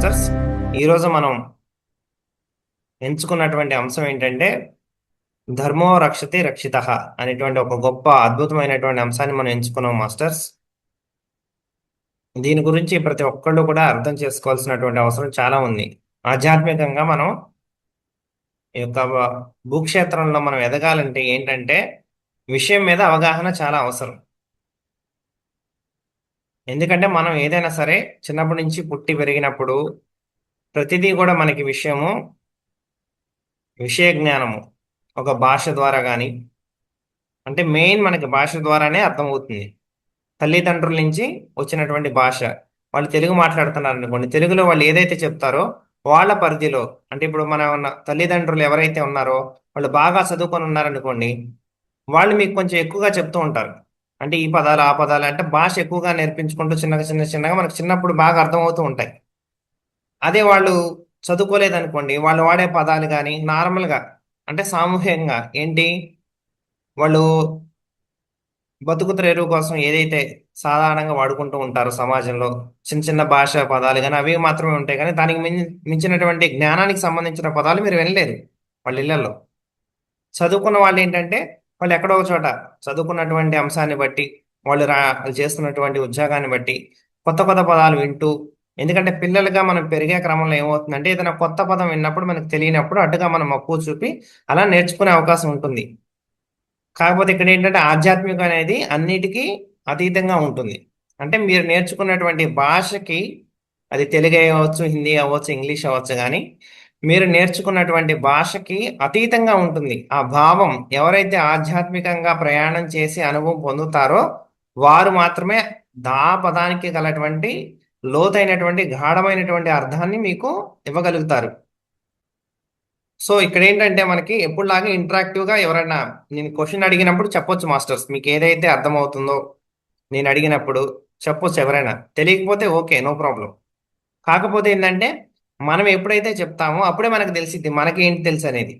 Masters. ఈరోజు మనం ఎంచుకున్నటువంటి అంశం ఏంటంటే ధర్మో రక్షతి రక్షిత అనేటువంటి ఒక గొప్ప అద్భుతమైనటువంటి అంశాన్ని మనం ఎంచుకున్నాం మాస్టర్స్. దీని గురించి ప్రతి ఒక్కళ్ళు కూడా అర్థం చేసుకోవాల్సినటువంటి అవసరం చాలా ఉంది. ఆధ్యాత్మికంగా మనం ఈ యొక్క భూక్షేత్రంలో మనం ఎదగాలంటే ఏంటంటే విషయం మీద అవగాహన చాలా అవసరం. ఎందుకంటే మనం ఏదైనా సరే చిన్నప్పటి నుంచి పుట్టి పెరిగినప్పుడు ప్రతిదీ కూడా మనకి విషయ జ్ఞానము ఒక భాష ద్వారా కానీ, అంటే మెయిన్ మనకి భాష ద్వారానే అర్థమవుతుంది. తల్లిదండ్రుల నుంచి వచ్చినటువంటి భాష. వాళ్ళు తెలుగు మాట్లాడుతున్నారు అనుకోండి, తెలుగులో వాళ్ళు ఏదైతే చెప్తారో వాళ్ళ పరిధిలో, అంటే ఇప్పుడు మన ఉన్న తల్లిదండ్రులు ఎవరైతే ఉన్నారో వాళ్ళు బాగా చదువుకొని ఉన్నారనుకోండి, వాళ్ళు మీకు కొంచెం ఎక్కువగా చెప్తూ ఉంటారు. అంటే ఈ పదాలు ఆ పదాలు అంటే భాష ఎక్కువగా నేర్పించుకుంటూ చిన్నగా చిన్నగా మనకు చిన్నప్పుడు బాగా అర్థమవుతూ ఉంటాయి. అదే వాళ్ళు చదువుకోలేదనుకోండి, వాళ్ళు వాడే పదాలు కానీ నార్మల్గా, అంటే సామూహికంగా ఏంటి, వాళ్ళు బతుకు తెరువు కోసం ఏదైతే సాధారణంగా వాడుకుంటూ ఉంటారో సమాజంలో చిన్న చిన్న భాష పదాలు కానీ అవి మాత్రమే ఉంటాయి, కానీ దానికి మించినటువంటి జ్ఞానానికి సంబంధించిన పదాలు మీరు వినలేరు వాళ్ళ ఇళ్లలో. చదువుకున్న వాళ్ళు ఏంటంటే వాళ్ళు ఎక్కడో ఒక చోట చదువుకున్నటువంటి అంశాన్ని బట్టి, వాళ్ళు చేస్తున్నటువంటి ఉద్యోగాన్ని బట్టి కొత్త కొత్త పదాలు వింటూ, ఎందుకంటే పిల్లలుగా మనం పెరిగే క్రమంలో ఏమవుతుందంటే ఏదైనా కొత్త పదం విన్నప్పుడు మనకు తెలియనప్పుడు అడ్డుగా మనం మక్కువ చూపి అలా నేర్చుకునే అవకాశం ఉంటుంది. కాకపోతే ఇక్కడ ఏంటంటే ఆధ్యాత్మికం అనేది అన్నిటికీ అతీతంగా ఉంటుంది. అంటే మీరు నేర్చుకున్నటువంటి భాషకి, అది తెలుగు అవ్వచ్చు, హిందీ అవ్వచ్చు, ఇంగ్లీష్ అవ్వచ్చు, కానీ మీరు నేర్చుకున్నటువంటి భాషకి అతీతంగా ఉంటుంది ఆ భావం. ఎవరైతే ఆధ్యాత్మికంగా ప్రయాణం చేసి అనుభవం పొందుతారో వారు మాత్రమే దా పదానికి గలటువంటి లోతైనటువంటి గాఢమైనటువంటి అర్థాన్ని మీకు ఇవ్వగలుగుతారు. సో ఇక్కడ ఏంటంటే మనకి ఎప్పుడులాగా ఇంటరాక్టివ్ గా ఎవరైనా నేను క్వశ్చన్ అడిగినప్పుడు చెప్పొచ్చు మాస్టర్స్, మీకు ఏదైతే అర్థమవుతుందో నేను అడిగినప్పుడు చెప్పొచ్చు. ఎవరైనా తెలియకపోతే ఓకే, నో ప్రాబ్లం. కాకపోతే ఏంటంటే మనం ఎప్పుడైతే చెప్తామో అప్పుడే మనకు తెలిసిద్ది మనకి ఏంటి తెలుసు అనేది.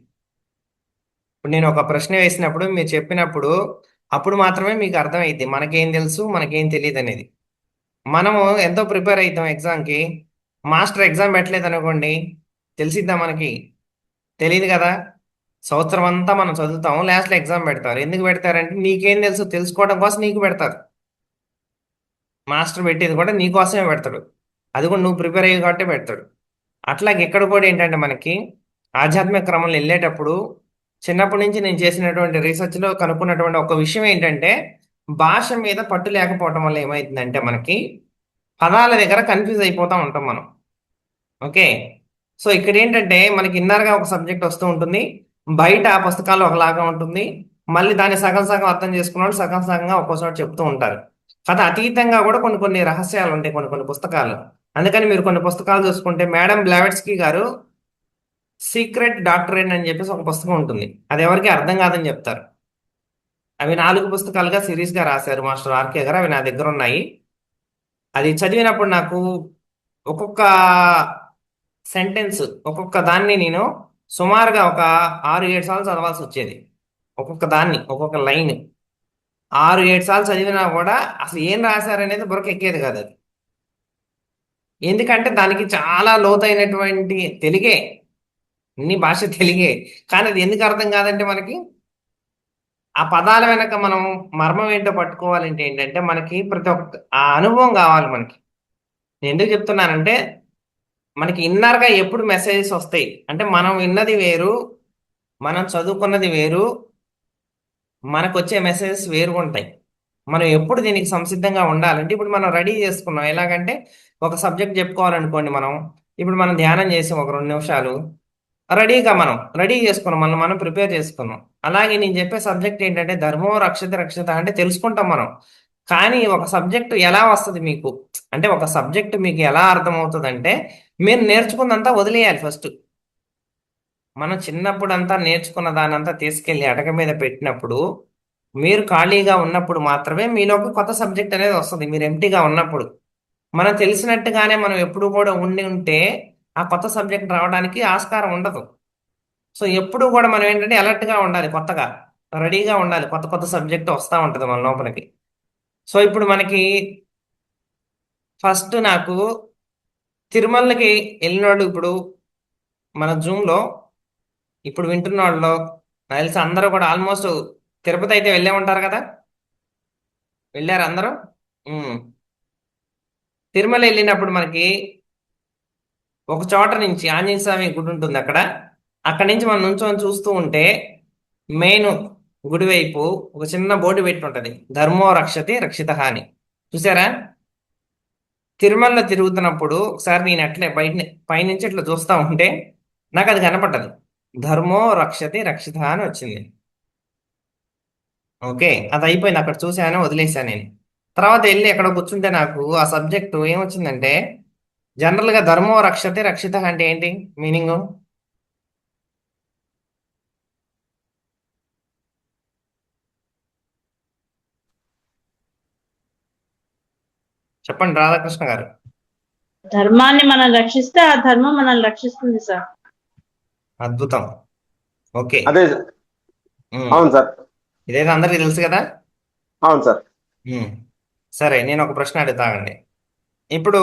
ఇప్పుడు నేను ఒక ప్రశ్న వేసినప్పుడు మీరు చెప్పినప్పుడు అప్పుడు మాత్రమే మీకు అర్థమైద్ది మనకేం తెలుసు మనకేం తెలియదు అనేది. మనము ఎంతో ప్రిపేర్ అవుతాం ఎగ్జామ్కి, మాస్టర్ ఎగ్జామ్ పెట్టలేదు అనుకోండి, తెలిసిద్దా మనకి? తెలియదు కదా. సంవత్సరం అంతా మనం చదువుతాం, లాస్ట్లో ఎగ్జామ్ పెడతారు. ఎందుకు పెడతారంటే నీకేం తెలుసు తెలుసుకోవడం కోసం నీకు పెడతారు. మాస్టర్ పెట్టేది కూడా నీకోసమే పెడతాడు, అది కూడా నువ్వు ప్రిపేర్ అయ్యి కాబట్టి పెడతాడు. అట్లాగే ఇక్కడ కూడా ఏంటంటే మనకి ఆధ్యాత్మిక క్రమంలో వెళ్ళేటప్పుడు చిన్నప్పటి నుంచి నేను చేసినటువంటి రీసెర్చ్లో కనుక్కున్నటువంటి ఒక విషయం ఏంటంటే భాష మీద పట్టు లేకపోవడం వల్ల ఏమైతుందంటే మనకి పదాల దగ్గర కన్ఫ్యూజ్ అయిపోతూ ఉంటాం మనం. ఓకే. సో ఇక్కడ ఏంటంటే మనకి ఇన్నర్గా ఒక సబ్జెక్ట్ వస్తూ ఉంటుంది, బయట ఆ పుస్తకాలు ఒకలాగా ఉంటుంది, మళ్ళీ దాన్ని సగం సగం అర్థం చేసుకున్న వాళ్ళు సగం సగంగా ఒక్కోసారి చెప్తూ ఉంటారు. కథ అతీతంగా కూడా కొన్ని కొన్ని రహస్యాలు ఉంటాయి కొన్ని కొన్ని పుస్తకాలు. అందుకని మీరు కొన్ని పుస్తకాలు చూసుకుంటే మేడం బ్లావెట్స్కీ గారు సీక్రెట్ డాక్టరేట్ అని చెప్పేసి ఒక పుస్తకం ఉంటుంది, అది ఎవరికి అర్థం కాదని చెప్తారు. అవి 4 పుస్తకాలుగా సిరీస్గా రాశారు మాస్టర్ ఆర్కే గారు, అవి నా దగ్గర ఉన్నాయి. అది చదివినప్పుడు నాకు ఒక్కొక్క సెంటెన్స్, ఒక్కొక్క దాన్ని నేను సుమారుగా ఒక 6-7 సార్లు చదవాల్సి వచ్చేది. ఒక్కొక్క దాన్ని ఒక్కొక్క లైన్ 6-7 సార్లు చదివినా కూడా అసలు ఏం రాశారనేది బుర్రకు ఎక్కేది కాదు అది. ఎందుకంటే దానికి చాలా లోతైనటువంటి తెలుగే, అన్ని భాష తెలుగే, కానీ అది ఎందుకు అర్థం కాదంటే మనకి ఆ పదాల వెనక మనం మర్మం ఏంటో పట్టుకోవాలంటే ఏంటంటే మనకి ప్రతి ఒక్క ఆ అనుభవం కావాలి మనకి. నేను ఎందుకు చెప్తున్నానంటే మనకి ఇన్నర్గా ఎప్పుడు మెసేజెస్ వస్తాయి అంటే మనం విన్నది వేరు, మనం చదువుకున్నది వేరు, మనకు వచ్చే మెసేజెస్ వేరుగా ఉంటాయి. మనం ఎప్పుడు దీనికి సంసిద్ధంగా ఉండాలంటే ఇప్పుడు మనం రెడీ చేసుకున్నాం ఎలాగంటే ఒక సబ్జెక్ట్ చెప్పుకోవాలనుకోండి, ఇప్పుడు మనం ధ్యానం చేసాం ఒక 2 నిమిషాలు, రెడీగా మనం రెడీ చేసుకున్నాం, మనం ప్రిపేర్ చేసుకున్నాం. అలాగే నేను చెప్పే సబ్జెక్ట్ ఏంటంటే ధర్మో రక్షిత రక్షిత అంటే తెలుసుకుంటాం మనం. కానీ ఒక సబ్జెక్ట్ ఎలా వస్తుంది మీకు, అంటే ఒక సబ్జెక్ట్ మీకు ఎలా అర్థమవుతుంది అంటే మీరు నేర్చుకున్నంతా వదిలేయాలి ఫస్ట్. మనం చిన్నప్పుడు అంతా నేర్చుకున్న దానంతా తీసుకెళ్లి అటక మీద పెట్టినప్పుడు మీరు ఖాళీగా ఉన్నప్పుడు మాత్రమే మీలోకి కొత్త సబ్జెక్ట్ అనేది వస్తుంది. మీరు ఎంటీగా ఉన్నప్పుడు మనం తెలిసినట్టుగానే మనం ఎప్పుడు కూడా ఉండి ఉంటే ఆ కొత్త సబ్జెక్ట్ రావడానికి ఆస్కారం ఉండదు. సో ఎప్పుడు కూడా మనం ఏంటంటే అలర్ట్గా ఉండాలి, కొత్తగా రెడీగా ఉండాలి, కొత్త కొత్త సబ్జెక్ట్ వస్తూ ఉంటుంది మన లోపలికి. సో ఇప్పుడు మనకి ఫస్ట్ నాకు తిరుమలకి వెళ్ళినోళ్ళు ఇప్పుడు మన జూమ్లో ఇప్పుడు వింటున్న వాళ్ళు నాకు తెలిసి అందరూ కూడా ఆల్మోస్ట్ తిరుపతి అయితే వెళ్ళే ఉంటారు కదా. వెళ్ళారు అందరూ. ఉమ్. తిరుమల వెళ్ళినప్పుడు మనకి ఒక చోట నుంచి ఆంజనేయ స్వామి గుడి ఉంటుంది అక్కడ. అక్కడి నుంచి మనం నుంచొని చూస్తూ ఉంటే మెయిన్ గుడి వైపు ఒక చిన్న బోర్డు పెట్టి ఉంటది, ధర్మో రక్షతి రక్షిత అని. చూసారా? తిరుమలలో తిరుగుతున్నప్పుడు ఒకసారి నేను అట్లే బయట పైనుంచి ఇట్లా చూస్తా ఉంటే నాకు అది కనపడ్డది, ధర్మో రక్షతి రక్షిత అని వచ్చింది. ఓకే, అది అయిపోయింది, అక్కడ చూశాను వదిలేశాను నేను. తర్వాత వెళ్ళి ఎక్కడ కూర్చుంటే నాకు ఆ సబ్జెక్టు ఏమొచ్చిందంటే, జనరల్గా ధర్మో రక్షతి రక్షిత అంటే ఏంటి మీనింగ్? చెప్పండి రాధాకృష్ణ గారు. ధర్మాన్ని మనం రక్షిస్తే ఆ ధర్మం మనల్ని రక్షిస్తుంది సార్. అద్భుతం. ఓకే. అదే. ఉమ్. అవును సార్. ఇదైతే అందరికీ తెలుసు కదా. అవును సార్. ఉమ్. సరే, నేను ఒక ప్రశ్న అడుగుతానండి. ఇప్పుడు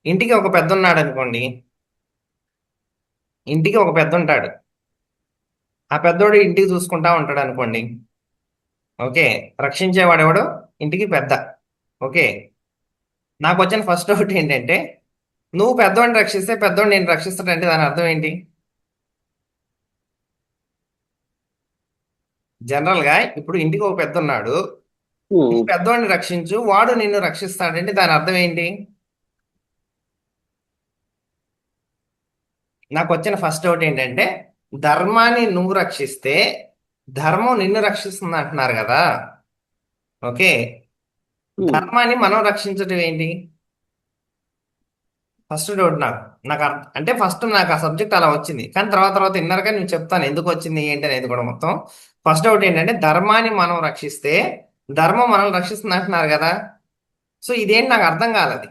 ఇంటికి ఒక పెద్ద ఉన్నాడు అనుకోండి. ఇంటికి ఒక పెద్ద ఉంటాడు. ఆ పెద్దోడు ఇంటికి చూసుకుంటా ఉంటాడు అనుకోండి. ఓకే. రక్షించేవాడెవడు? ఇంటికి పెద్ద. ఓకే. నాకు వచ్చిన ఫస్ట్ డౌట్ ఏంటంటే, నువ్వు పెద్దోడిని రక్షిస్తే పెద్దోడు నేను రక్షిస్తాడంటే దాని అర్థం ఏంటి? జనరల్గా ఇప్పుడు ఇంటికి ఒక పెద్ద ఉన్నాడు, నువ్వు ఉమ్. పెద్దోడిని రక్షించు వాడు నిన్ను రక్షిస్తాడంటే దాని అర్థం ఏంటి? నాకు వచ్చిన ఫస్ట్ డౌట్ ఏంటంటే, ధర్మాన్ని నువ్వు రక్షిస్తే ధర్మం నిన్ను రక్షిస్తుంది అంటున్నారు కదా. ఓకే. ఉమ్. ధర్మాన్ని మనం రక్షించడం ఏంటి? ఫస్ట్ డౌట్ నాకు. అంటే ఫస్ట్ నాకు ఆ సబ్జెక్ట్ అలా వచ్చింది, కానీ తర్వాత తర్వాత ఇన్నర్గా నేను చెప్తాను ఎందుకు వచ్చింది ఏంటి అనేది కూడా మొత్తం. ఫస్ట్ డౌట్ ఏంటంటే, ధర్మాన్ని మనం రక్షిస్తే ధర్మం మనల్ని రక్షిస్తుంది అంటున్నారు కదా. సో ఇదేంటి నాకు అర్థం కాలేదు.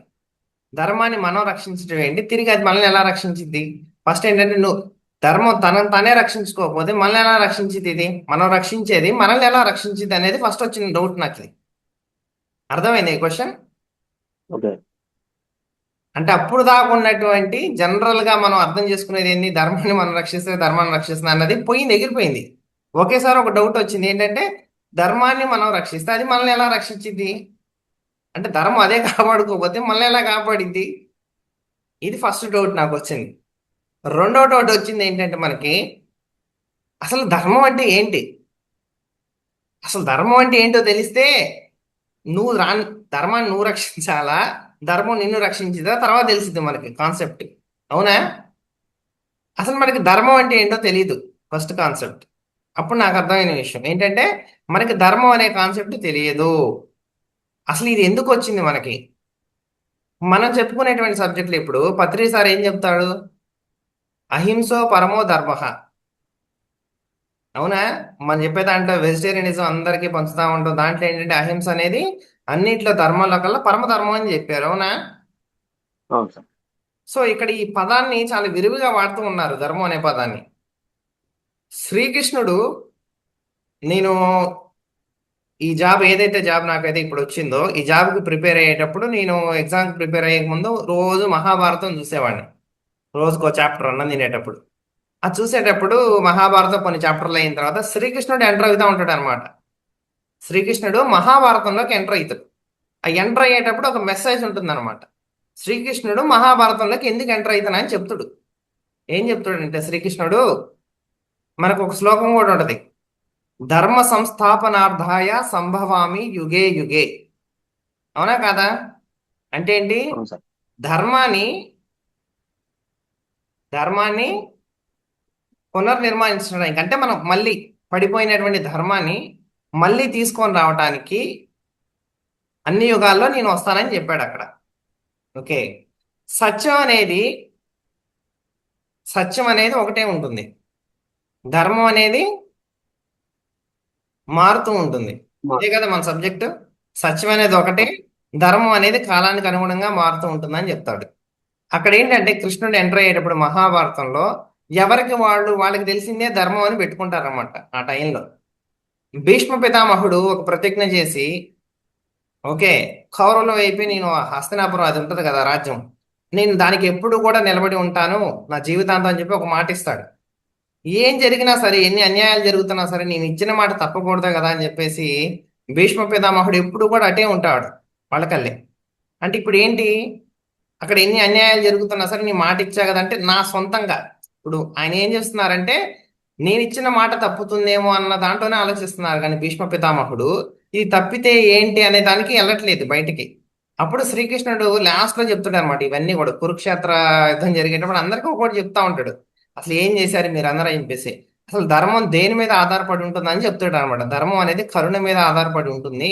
ధర్మాన్ని మనం రక్షించడం ఏంటి, తిరిగి అది మనల్ని ఎలా రక్షించింది? ఫస్ట్ ఏంటంటే, నువ్వు ధర్మం తనని తనే రక్షించుకోకపోతే మనల్ని ఎలా రక్షించింది? ఇది మనం రక్షించేది మనల్ని ఎలా రక్షించింది అనేది ఫస్ట్ వచ్చిన డౌట్ నాకు. ఇది అర్థమైంది ఈ క్వశ్చన్. ఓకే. అంటే అప్పుడు దాకా ఉన్నటువంటి జనరల్ గా మనం అర్థం చేసుకునేది ఏంటి, ధర్మాన్ని మనం రక్షిస్తే ధర్మాన్ని రక్షిస్తుంది అన్నది పోయింది, ఎగిరిపోయింది. ఒకేసారి ఒక డౌట్ వచ్చింది ఏంటంటే, ధర్మాన్ని మనం రక్షిస్తే అది మనల్ని ఎలా రక్షించింది? అంటే ధర్మం అదే కాపాడుకోకపోతే మనల్ని ఎలా కాపాడింది? ఇది ఫస్ట్ డౌట్ నాకు వచ్చింది. రెండో డౌట్ వచ్చింది ఏంటంటే, మనకి అసలు ధర్మం అంటే ఏంటి? అసలు ధర్మం అంటే ఏంటో తెలిస్తే నువ్వు ధర్మాన్ని నువ్వు రక్షించాలా, ధర్మం నిన్ను రక్షించిందా తర్వాత తెలిసింది మనకి కాన్సెప్ట్. అవునా? అసలు మనకి ధర్మం అంటే ఏంటో తెలియదు ఫస్ట్ కాన్సెప్ట్. అప్పుడు నాకు అర్థమైన విషయం ఏంటంటే, మనకి ధర్మం అనే కాన్సెప్ట్ తెలియదు. అసలు ఇది ఎందుకు వచ్చింది మనకి? మనం చెప్పుకునేటువంటి సబ్జెక్టులు ఇప్పుడు పత్రి సార్ ఏం చెప్తాడు? అహింసో పరమో ధర్మ. అవునా? మనం చెప్పే దాంట్లో వెజిటేరియనిజం అందరికీ పంచుతా ఉంటాం. దాంట్లో ఏంటంటే అహింస అనేది అన్నిట్లో ధర్మాల కల్లా పరమ ధర్మం అని చెప్పారు. అవునా? అవును సార్. సో ఇక్కడ ఈ పదాన్ని చాలా విరివిగా వాడుతూ ఉన్నారు, ధర్మం అనే పదాన్ని. శ్రీకృష్ణుడు, నేను ఈ జాబ్ ఏదైతే జాబ్ నాకైతే ఇప్పుడు వచ్చిందో ఈ జాబ్కి ప్రిపేర్ అయ్యేటప్పుడు, నేను ఎగ్జామ్కి ప్రిపేర్ అయ్యే ముందు రోజు మహాభారతం చూసేవాడిని. రోజుకో చాప్టర్ అన్నం తినేటప్పుడు. అది చూసేటప్పుడు మహాభారతం కొన్ని చాప్టర్లు అయిన తర్వాత శ్రీకృష్ణుడు ఎంటర్ అవుతూ ఉంటాడు అనమాట. శ్రీకృష్ణుడు మహాభారతంలోకి ఎంటర్ అవుతాడు. ఆ ఎంటర్ అయ్యేటప్పుడు ఒక మెసేజ్ ఉంటుంది అనమాట. శ్రీకృష్ణుడు మహాభారతంలోకి ఎందుకు ఎంటర్ అవుతానని చెప్తాడు. ఏం చెప్తాడంటే శ్రీకృష్ణుడు, మనకు ఒక శ్లోకం కూడా ఉంటది, ధర్మ సంస్థాపనార్థాయ సంభవామి యుగే యుగే. అవునా కాదా? అంటే ఏంటి? అవును సార్. ధర్మాన్ని ధర్మాన్ని పునర్నిర్మాణించడానికి, అంటే మనం మళ్ళీ పడిపోయినటువంటి ధర్మాన్ని మళ్ళీ తీసుకొని రావటానికి అన్ని యుగాల్లో నేను వస్తానని చెప్పాడు అక్కడ. ఓకే. సత్యం అనేది సత్యం అనేది ఒకటే ఉంటుంది, ధర్మం అనేది మారుతూ ఉంటుంది. మా- ఇదే కదా మన సబ్జెక్టు. సత్యం అనేది ఒకటే, ధర్మం అనేది కాలానికి అనుగుణంగా మారుతూ ఉంటుందని చెప్తాడు. అక్కడ ఏంటంటే, కృష్ణుడు ఎంటర్ అయ్యేటప్పుడు మహాభారతంలో ఎవరికి వాళ్ళకి తెలిసిందే ధర్మం అని పెట్టుకుంటారన్నమాట. ఆ టైంలో భీష్మ పితామహుడు ఒక ప్రతిజ్ఞ చేసి, ఓకే, కౌరవుల వైపు నేను హస్తినాపురం అది ఉంటుంది కదా రాజ్యం, నేను దానికి ఎప్పుడు కూడా నిలబడి ఉంటాను నా జీవితాంతం అని చెప్పి ఒక మాట ఇస్తాడు. ఏం జరిగినా సరే, ఎన్ని అన్యాయాలు జరుగుతున్నా సరే, నేను ఇచ్చిన మాట తప్పకూడదు కదా అని చెప్పేసి భీష్మ పితామహుడు ఎప్పుడు కూడా అటే ఉంటాడు వాళ్ళకల్లే. అంటే ఇప్పుడు ఏంటి, అక్కడ ఎన్ని అన్యాయాలు జరుగుతున్నా సరే నీ మాట ఇచ్చా కదా అంటే నా సొంతంగా. ఇప్పుడు ఆయన ఏం చేస్తున్నారంటే నేను ఇచ్చిన మాట తప్పుతుందేమో అన్న దాంట్లోనే ఆలోచిస్తున్నారు, కానీ భీష్మ పితామహుడు ఇది తప్పితే ఏంటి అనే దానికి వెళ్ళట్లేదు బయటికి. అప్పుడు శ్రీకృష్ణుడు లాస్ట్ లో చెప్తాడు అనమాట ఇవన్నీ కూడా. కురుక్షేత్ర యుద్ధం జరిగేటప్పుడు అందరికీ ఒకటి చెప్తా ఉంటాడు, అసలు ఏం చేశారు మీరు అందరూ అని చెప్పేసి. అసలు ధర్మం దేని మీద ఆధారపడి ఉంటుంది అని చెప్తాడు అనమాట. ధర్మం అనేది కరుణ మీద ఆధారపడి ఉంటుంది,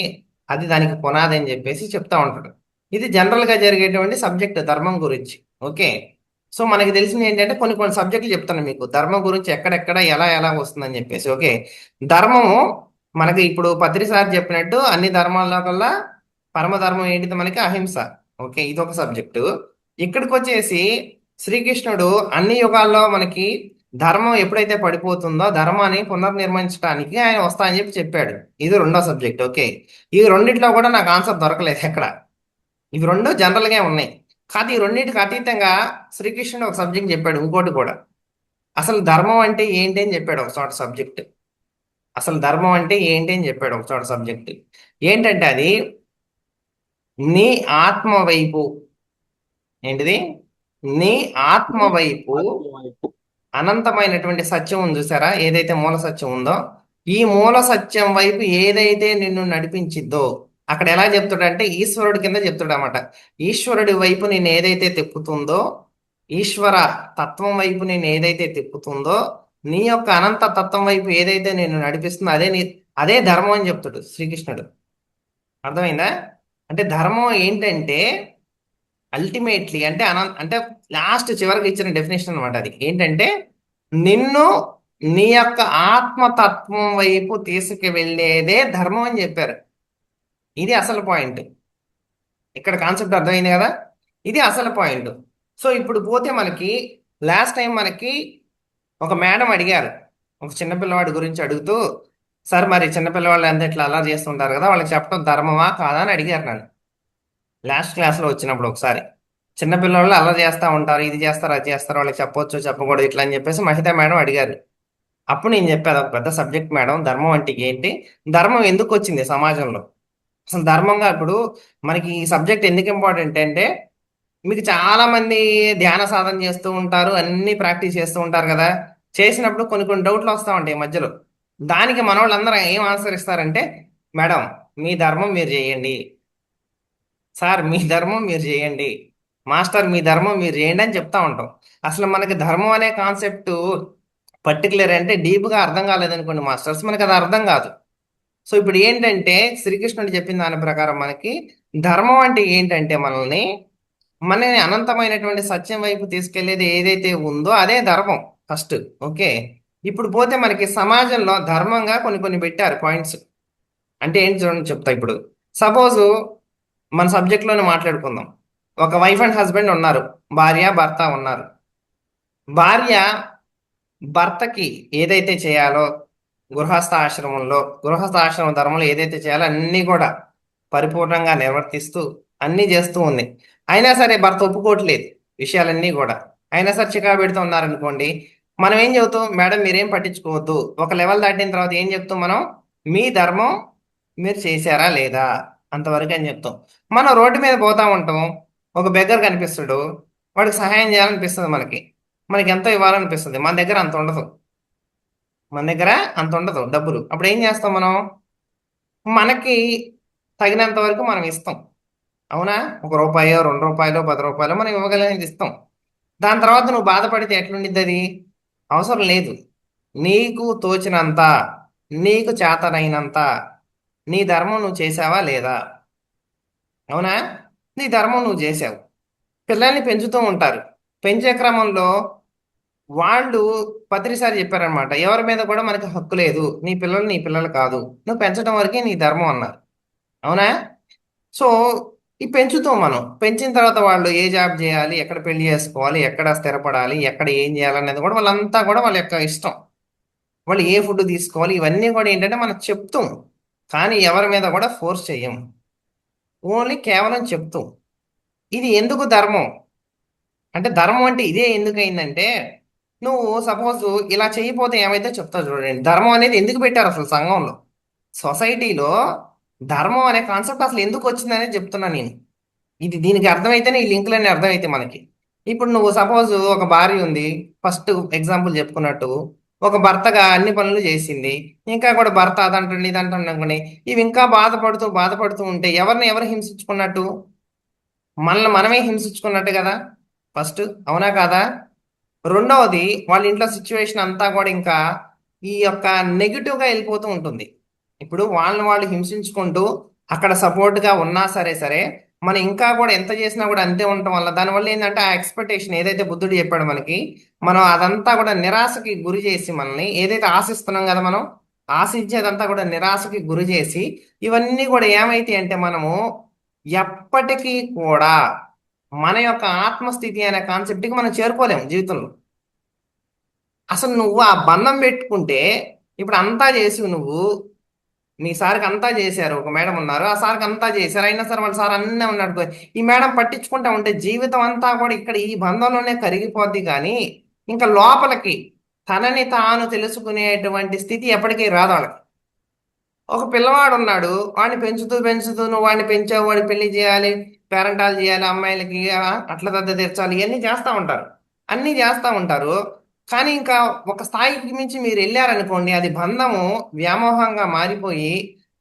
అది దానికి పునాది అని చెప్పేసి చెప్తా ఉంటాడు. ఇది జనరల్ గా జరిగేటువంటి సబ్జెక్ట్ ధర్మం గురించి. ఓకే. సో మనకి తెలిసింది ఏంటంటే కొన్ని కొన్ని సబ్జెక్టులు చెప్తాను మీకు ధర్మం గురించి, ఎక్కడెక్కడ ఎలా ఎలా వస్తుందని చెప్పేసి. ఓకే. ధర్మము మనకి ఇప్పుడు పత్రి సార్ చెప్పినట్టు అన్ని ధర్మాల్లో కల్లా పరమధర్మం ఏంటిది మనకి అహింస. ఓకే, ఇదొక సబ్జెక్టు. ఇక్కడికి వచ్చేసి శ్రీకృష్ణుడు అన్ని యుగాల్లో మనకి ధర్మం ఎప్పుడైతే పడిపోతుందో ధర్మాన్ని పునర్నిర్మించడానికి ఆయన వస్తా అని చెప్పి చెప్పాడు. ఇది రెండో సబ్జెక్ట్. ఓకే. ఈ రెండిట్లో కూడా నాకు ఆన్సర్ దొరకలేదు ఎక్కడ. ఇవి రెండు జనరల్ గా ఉన్నాయి. కాదు ఈ రెండింటికి అతీతంగా శ్రీకృష్ణుడు ఒక సబ్జెక్ట్ చెప్పాడు ఇంకోటి కూడా. అసలు ధర్మం అంటే ఏంటి అని చెప్పాడు ఒక చోట సబ్జెక్ట్. అసలు ధర్మం అంటే ఏంటి అని చెప్పాడు ఒక చోట సబ్జెక్ట్. ఏంటంటే అది నీ ఆత్మ వైపు. ఏంటిది? నీ ఆత్మ వైపు అనంతమైనటువంటి సత్యం ఉంది చూసారా, ఏదైతే మూల సత్యం ఉందో, ఈ మూల సత్యం వైపు ఏదైతే నిన్ను నడిపించిద్దో, అక్కడ ఎలా చెప్తాడంటే ఈశ్వరుడి కింద చెప్తాడనమాట. ఈశ్వరుడి వైపు నేను ఏదైతే తిప్పుతుందో, ఈశ్వర తత్వం వైపు నేను ఏదైతే తిప్పుతుందో, నీ యొక్క అనంత తత్వం వైపు ఏదైతే నేను నడిపిస్తుందో అదే ధర్మం అని చెప్తాడు శ్రీకృష్ణుడు. అర్థమైందా? అంటే ధర్మం ఏంటంటే అల్టిమేట్లీ అంటే అంటే లాస్ట్ చివరికి ఇచ్చిన డెఫినేషన్ అనమాట. అది ఏంటంటే నిన్ను నీ యొక్క ఆత్మతత్వం వైపు తీసుకువెళ్ళేదే ధర్మం అని చెప్పారు. ఇది అసలు పాయింట్. ఇక్కడ కాన్సెప్ట్ అర్థమైంది కదా, ఇది అసలు పాయింట్. సో ఇప్పుడు పోతే మనకి లాస్ట్ టైం మనకి ఒక మేడం అడిగారు ఒక చిన్నపిల్లవాడి గురించి అడుగుతూ, సార్ మరి చిన్నపిల్లవాళ్ళు ఎంత ఇట్లా అలా చేస్తుంటారు కదా, వాళ్ళకి చెప్పడం ధర్మమా కాదా అని అడిగారు నన్ను లాస్ట్ క్లాస్లో వచ్చినప్పుడు. ఒకసారి చిన్నపిల్లవాళ్ళు అలా చేస్తూ ఉంటారు, ఇది చేస్తారు అది చేస్తారు, వాళ్ళకి చెప్పొచ్చు చెప్పకూడదు ఇట్లా అని చెప్పేసి మహిత మేడం అడిగారు. అప్పుడు నేను చెప్పాను ఒక పెద్ద సబ్జెక్ట్ మేడం, ధర్మం అంటే ఏంటి, ధర్మం ఎందుకు వచ్చింది సమాజంలో, అసలు ధర్మంగా ఇప్పుడు మనకి ఈ సబ్జెక్ట్ ఎందుకు ఇంపార్టెంట్ అంటే, మీకు చాలా మంది ధ్యాన సాధన చేస్తూ ఉంటారు, అన్ని ప్రాక్టీస్ చేస్తూ ఉంటారు కదా, చేసినప్పుడు కొన్ని కొన్ని డౌట్లు వస్తూ ఉంటాయి మధ్యలో. దానికి మన వాళ్ళందరూ ఏం ఆన్సర్ ఇస్తారంటే, మేడం మీ ధర్మం మీరు చేయండి, సార్ మీ ధర్మం మీరు చేయండి, మాస్టర్ మీ ధర్మం మీరు చేయండి అని చెప్తా ఉంటాం. అసలు మనకి ధర్మం అనే కాన్సెప్ట్ పర్టికులర్ అంటే డీప్గా అర్థం కాలేదనుకోండి మాస్టర్స్, మనకి అది అర్థం కాదు. సో ఇప్పుడు ఏంటంటే శ్రీకృష్ణుడు చెప్పిన దాని ప్రకారం మనకి ధర్మం అంటే ఏంటంటే మనని అనంతమైనటువంటి సత్యం వైపు తీసుకెళ్లేది ఏదైతే ఉందో అదే ధర్మం ఫస్ట్. ఓకే. ఇప్పుడు పోతే మనకి సమాజంలో ధర్మంగా కొన్ని కొన్ని పెట్టారు పాయింట్స్. అంటే ఏంటి చూడండి చెప్తా. ఇప్పుడు సపోజు మన సబ్జెక్ట్లోనే మాట్లాడుకుందాం. ఒక వైఫ్ అండ్ హస్బెండ్ ఉన్నారు, భార్య భర్త ఉన్నారు. భార్య భర్తకి ఏదైతే చేయాలో గృహస్థాశ్రమ ధర్మంలో ఏదైతే చేయాలో అన్నీ కూడా పరిపూర్ణంగా నిర్వర్తిస్తూ అన్నీ చేస్తూ ఉంది. అయినా సరే భర్త ఒప్పుకోవట్లేదు విషయాలన్నీ కూడా. అయినా సరే చికా పెడుతూ ఉన్నారనుకోండి, మనం ఏం చెబుతాం, మేడం మీరేం పట్టించుకోవద్దు. ఒక లెవెల్ దాటిన తర్వాత ఏం చెప్తాం మనం, మీ ధర్మం మీరు చేశారా లేదా అంతవరకు అని చెప్తాం. మనం రోడ్డు మీద పోతా ఉంటాం, ఒక బెగ్గర్ కనిపిస్తాడు, వాడికి సహాయం చేయాలనిపిస్తుంది, మనకి మనకి ఎంతో ఇవ్వాలనిపిస్తుంది, మన దగ్గర అంత ఉండదు డబ్బులు. అప్పుడు ఏం చేస్తాం మనం, మనకి తగినంత వరకు మనం ఇస్తాం. అవునా? ₹1 ₹2 ₹10 మనం ఇవ్వగలిగేది ఇస్తాం. దాని తర్వాత నువ్వు బాధపడితే ఎట్లుండిద్ది అది అవసరం లేదు. నీకు తోచినంత, నీకు చేతనైనంత నీ ధర్మం నువ్వు చేసావా లేదా? అవునా? నీ ధర్మం నువ్వు చేసావు. పిల్లల్ని పెంచుతూ ఉంటారు, పెంచే క్రమంలో వాళ్ళు పత్రిసారి చెప్పారనమాట, ఎవరి మీద కూడా మనకి హక్కు లేదు, నీ పిల్లలు కాదు, నువ్వు పెంచడం వరకే నీ ధర్మం అన్నారు. అవునా? సో ఈ పెంచుతూ మనం పెంచిన తర్వాత వాళ్ళు ఏ జాబ్ చేయాలి, ఎక్కడ పెళ్లి చేసుకోవాలి, ఎక్కడ స్థిరపడాలి, ఎక్కడ ఏం చేయాలనేది కూడా వాళ్ళంతా కూడా వాళ్ళ యొక్క ఇష్టం. వాళ్ళు ఏ ఫుడ్ తీసుకోవాలి ఇవన్నీ కూడా ఏంటంటే మనం చెప్తాం, కానీ ఎవరి మీద కూడా ఫోర్స్ చెయ్యం, ఓన్లీ కేవలం చెప్తాం. ఇది ఎందుకు ధర్మం అంటే ధర్మం అంటే ఇదే ఎందుకు అయిందంటే, నువ్వు సపోజ్ ఇలా చేయకపోతే ఏమైతే చెప్తా చూడండి. ధర్మం అనేది ఎందుకు పెట్టారు అసలు సంఘంలో, సొసైటీలో ధర్మం అనే కాన్సెప్ట్ అసలు ఎందుకు వచ్చిందనేది చెప్తున్నా నేను. ఇది దీనికి అర్థమైతేనే ఈ లింకులన్నీ అర్థమైతే మనకి. ఇప్పుడు నువ్వు సపోజ్ ఒక భార్య ఉంది, ఫస్ట్ ఎగ్జాంపుల్ చెప్పుకున్నట్టు, ఒక భర్తగా అన్ని పనులు చేసింది, ఇంకా కూడా భర్త అదంటండి ఇదంటండి అనుకుని ఇవి ఇంకా బాధపడుతూ బాధపడుతూ ఉంటే ఎవరిని ఎవరు హింసించుకున్నట్టు? మనల్ని మనమే హింసించుకున్నట్టు కదా ఫస్ట్, అవునా కాదా? రెండవది, వాళ్ళ ఇంట్లో సిచ్యువేషన్ అంతా కూడా ఇంకా ఈ యొక్క నెగిటివ్గా వెళ్ళిపోతూ ఉంటుంది. ఇప్పుడు వాళ్ళని వాళ్ళు హింసించుకుంటూ అక్కడ సపోర్ట్గా ఉన్నా సరే సరే, మనం ఇంకా కూడా ఎంత చేసినా కూడా అంతే ఉండటం వల్ల దానివల్ల ఏంటంటే ఆ ఎక్స్పెక్టేషన్ ఏదైతే బుద్ధుడు చెప్పాడు మనకి, మనం అదంతా కూడా నిరాశకి గురి చేసి మనల్ని ఏదైతే ఆశిస్తున్నాం కదా, మనం ఆశించేదంతా కూడా నిరాశకి గురి చేసి ఇవన్నీ కూడా ఏమైతాయి అంటే మనము ఎప్పటికీ కూడా మన యొక్క ఆత్మస్థితి అనే కాన్సెప్ట్కి మనం చేరుకోలేము జీవితంలో. అసలు నువ్వు ఆ బంధం పెట్టుకుంటే, ఇప్పుడు అంతా చేసి నువ్వు మీ సార్కి అంతా చేశారు, ఒక మేడం ఉన్నారు ఆ సార్కి అంతా చేశారు, అయినా సరే వాళ్ళ సార్ అన్నీ ఉన్నాడు, ఈ మేడం పట్టించుకుంటా ఉంటే జీవితం అంతా కూడా ఇక్కడ ఈ బంధంలోనే కరిగిపోద్ది. కానీ ఇంకా లోపలికి తనని తాను తెలుసుకునేటువంటి స్థితి ఎప్పటికీ రాదు వాళ్ళకి. ఒక పిల్లవాడు ఉన్నాడు, వాడిని పెంచుతూ పెంచుతూ నువ్వు వాడిని పెంచావు, వాడి పెళ్లి చేయాలి, పేరెంటాలు చేయాలి, అమ్మాయిలకి అట్ల దద్ద తీర్చాలి, ఇవన్నీ చేస్తూ ఉంటారు, అన్నీ చేస్తూ ఉంటారు. కానీ ఇంకా ఒక స్థాయికి మించి మీరు వెళ్ళారనుకోండి, అది బంధము వ్యామోహంగా మారిపోయి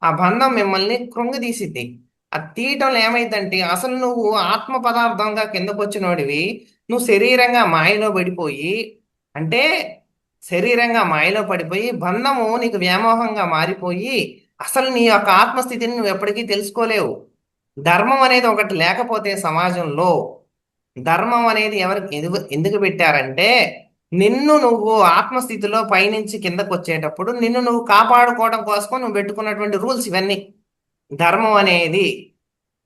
ఆ బంధం మిమ్మల్ని కృంగదీసిద్ది. అది తీయటంలో ఏమైందంటే అసలు నువ్వు ఆత్మ పదార్థంగా కిందకు వచ్చినోడివి, నువ్వు శరీరంగా మాయలో పడిపోయి, అంటే శరీరంగా మాయలో పడిపోయి బంధము నీకు వ్యామోహంగా మారిపోయి అసలు నీ యొక్క ఆత్మస్థితిని నువ్వు ఎప్పటికీ తెలుసుకోలేవు. ధర్మం అనేది ఒకటి లేకపోతే సమాజంలో, ధర్మం అనేది ఎవరికి ఎందుకు పెట్టారంటే, నిన్ను నువ్వు ఆత్మస్థితిలో పైనుంచి కిందకు వచ్చేటప్పుడు నిన్ను నువ్వు కాపాడుకోవడం కోసం నువ్వు పెట్టుకున్నటువంటి రూల్స్ ఇవన్నీ. ధర్మం అనేది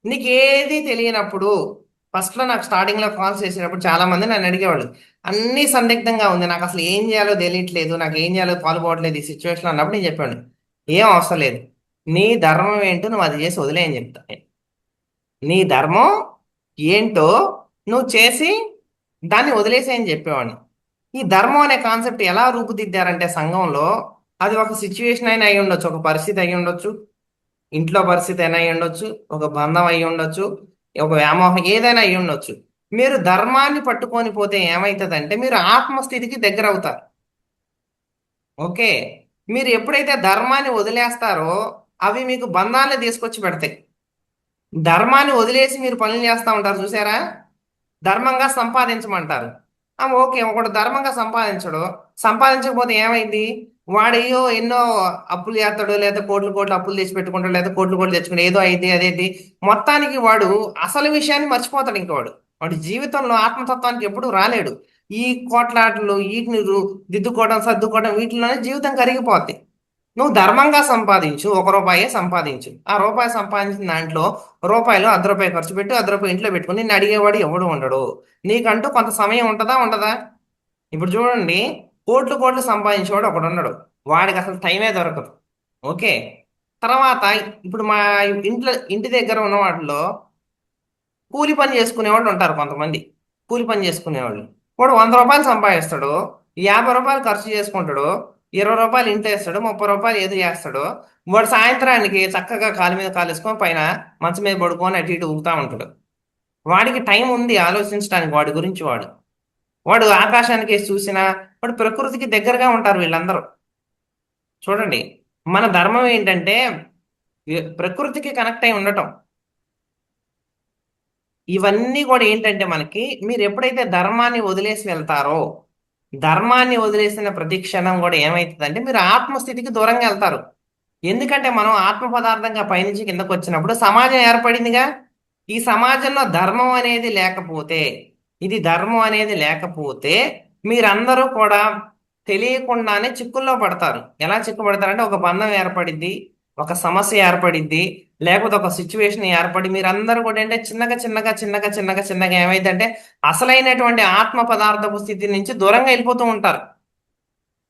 నీకు ఏది తెలియనప్పుడు, ఫస్ట్లో నాకు స్టార్టింగ్లో కాల్స్ చేసినప్పుడు చాలా మంది నన్ను అడిగేవాళ్ళు, అన్నీ సందిగ్ధంగా ఉంది, నాకు అసలు ఏం చేయాలో తెలియట్లేదు, నాకు ఏం చేయాలో పాల్పోవట్లేదు ఈ సిచ్యువేషన్ అన్నప్పుడు నేను చెప్పాను, ఏం అవసరం లేదు, నీ ధర్మం ఏంటో నువ్వు అది చేసి వదిలేయని చెప్తా. నీ ధర్మం ఏంటో నువ్వు చేసి దాన్ని వదిలేసేయని చెప్పేవాడిని. ఈ ధర్మం అనే కాన్సెప్ట్ ఎలా రూపుదిద్దారంటే సంఘంలో, అది ఒక సిచ్యువేషన్ అయినా అయి ఉండొచ్చు, ఒక పరిస్థితి అయి ఉండొచ్చు, ఇంట్లో పరిస్థితి అయినా అయి ఉండొచ్చు, ఒక బంధం అయి ఉండొచ్చు, ఒక వ్యామోహం ఏదైనా అయి ఉండొచ్చు. మీరు ధర్మాన్ని పట్టుకొని పోతే ఏమవుతుందంటే మీరు ఆత్మస్థితికి దగ్గర అవుతారు. ఓకే, మీరు ఎప్పుడైతే ధర్మాన్ని వదిలేస్తారో అవి మీకు బంధాన్ని తీసుకొచ్చి పెడతాయి. ధర్మాన్ని వదిలేసి మీరు పనులు చేస్తూ ఉంటారు చూసారా, ధర్మంగా సంపాదించమంటారు. ఓకే, ఒకడు ధర్మంగా సంపాదించడు, సంపాదించకపోతే ఏమైంది, వాడయ్యో ఎన్నో అప్పులు చేస్తాడు, లేదా కోట్లు కోట్లు అప్పులు తెచ్చి పెట్టుకుంటాడు, లేదా కోట్లు కోట్లు తెచ్చుకుని ఏదో అయింది అదేది, మొత్తానికి వాడు అసలు విషయాన్ని మర్చిపోతాడు. ఇంక వాడు వాడి జీవితంలో ఆత్మతత్వానికి ఎప్పుడు రాలేడు. ఈ కోట్లాటలు వీటిని దిద్దుకోవడం సర్దుకోవడం వీటిలోనే జీవితం కరిగిపోద్ది. నువ్వు ధర్మంగా సంపాదించు, ఒక రూపాయే సంపాదించు, ఆ రూపాయి సంపాదించిన దాంట్లో రూపాయలు అర్ధ రూపాయి ఖర్చు పెట్టు, అర్ధ రూపాయి ఇంట్లో పెట్టుకుని నిన్ను అడిగేవాడు ఎవడు ఉండడు. నీకంటూ కొంత సమయం ఉంటుందా ఉండదా? ఇప్పుడు చూడండి, కోట్లు కోట్లు సంపాదించేవాడు ఒకడు ఉన్నాడు, వాడికి అసలు టైమే దొరకదు. ఓకే, తర్వాత ఇప్పుడు మా ఇంటి దగ్గర ఉన్న వాటిలో కూలి పని చేసుకునేవాళ్ళు ఉంటారు కొంతమంది. కూలి పని చేసుకునేవాళ్ళు, వాడు 100 రూపాయలు సంపాదిస్తాడు, 50 రూపాయలు ఖర్చు చేసుకుంటాడు, 20 రూపాయలు ఇంట్లో వేస్తాడు, 30 రూపాయలు ఏదో చేస్తాడు. వాడు సాయంత్రానికి చక్కగా కాలు మీద కాలు వేసుకొని పైన మంచం మీద పడుకొని అటు ఇటు ఊగుతూ ఉంటాడు. వాడికి టైం ఉంది ఆలోచించడానికి వాడి గురించి. వాడు వాడు ఆకాశానికి వేసి చూసినా వాడు ప్రకృతికి దగ్గరగా ఉంటారు వీళ్ళందరూ. చూడండి, మన ధర్మం ఏంటంటే ప్రకృతికి కనెక్ట్ అయి ఉండటం. ఇవన్నీ కూడా ఏంటంటే మనకి, మీరు ఎప్పుడైతే ధర్మాన్ని వదిలేసి వెళ్తారో, ధర్మాన్ని వదిలేసిన ప్రతి క్షణం కూడా ఏమవుతుందంటే మీరు ఆత్మస్థితికి దూరంగా వెళ్తారు. ఎందుకంటే మనం ఆత్మ పదార్థంగా పైనుంచి కిందకు వచ్చినప్పుడు సమాజం ఏర్పడిందిగా, ఈ సమాజంలో ధర్మం అనేది లేకపోతే, ఇది ధర్మం అనేది లేకపోతే మీరందరూ కూడా తెలియకుండానే చిక్కుల్లో పడతారు. ఎలా చిక్కుపడతారంటే, ఒక బంధం ఏర్పడిద్ది, ఒక సమస్య ఏర్పడిద్ది, లేకపోతే ఒక సిచ్యువేషన్ ఏర్పడి మీరందరూ కూడా అంటే చిన్నగా చిన్నగా చిన్నగా చిన్నగా చిన్నగా ఏమైందంటే అసలైనటువంటి ఆత్మ పదార్థపు స్థితి నుంచి దూరంగా వెళ్ళిపోతూ ఉంటారు.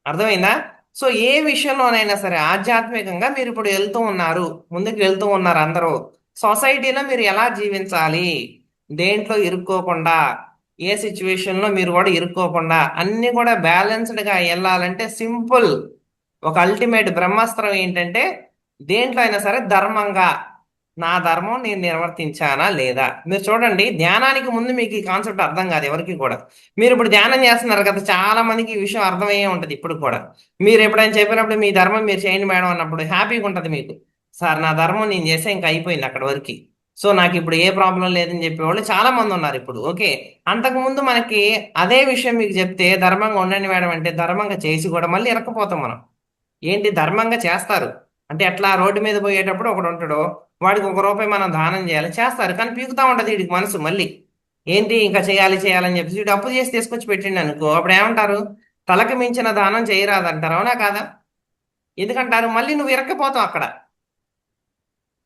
అర్థమైందా? సో ఏ విషయంలోనైనా సరే ఆధ్యాత్మికంగా మీరు ఇప్పుడు వెళ్తూ ఉన్నారు, ముందుకు వెళ్తూ ఉన్నారు అందరూ. సొసైటీలో మీరు ఎలా జీవించాలి, దేంట్లో ఇరుక్కోకుండా, ఏ సిచ్యువేషన్ లో మీరు కూడా ఇరుక్కోకుండా అన్ని కూడా బ్యాలెన్స్డ్ గా వెళ్ళాలంటే సింపుల్ ఒక అల్టిమేట్ బ్రహ్మాస్త్రం ఏంటంటే దేంట్లో అయినా సరే ధర్మంగా నా ధర్మం నేను నిర్వర్తించానా లేదా. మీరు చూడండి, ధ్యానానికి ముందు మీకు ఈ కాన్సెప్ట్ అర్థం కాదు ఎవరికి కూడా. మీరు ఇప్పుడు ధ్యానం చేస్తున్నారు కదా, చాలా మందికి ఈ విషయం అర్థమయ్యే ఉంటది ఇప్పుడు కూడా. మీరు ఎప్పుడైనా చెప్పినప్పుడు మీ ధర్మం మీరు చేయండి మేడం అన్నప్పుడు హ్యాపీగా ఉంటది మీకు. సార్ నా ధర్మం నేను చేస్తే ఇంకా అయిపోయింది అక్కడ వరకు, సో నాకు ఇప్పుడు ఏ ప్రాబ్లం లేదని చెప్పేవాళ్ళు చాలా మంది ఉన్నారు ఇప్పుడు. ఓకే, అంతకు ముందు మనకి అదే విషయం మీకు చెప్తే ధర్మంగా ఉండండి మేడం అంటే ధర్మంగా చేసి కూడా మళ్ళీ ఇరక్కపోతాం మనం. ఏంటి ధర్మంగా చేస్తారు అంటే ఎట్లా, రోడ్డు మీద పోయేటప్పుడు ఒకడు ఉంటాడు, వాడికి ₹1 మనం దానం చేయాలి చేస్తారు, కానీ పీకుతా ఉంటది వీడికి మనసు మళ్ళీ. ఏంటి ఇంకా చేయాలి చేయాలని చెప్పేసి వీడు అప్పు చేసి తీసుకొచ్చి పెట్టిండు అనుకో, అప్పుడు ఏమంటారు, తలకు మించిన దానం చేయరాదంటారు, అవునా కాదా? ఎందుకంటారు, మళ్ళీ నువ్వు ఇరక్కపోతావు అక్కడ.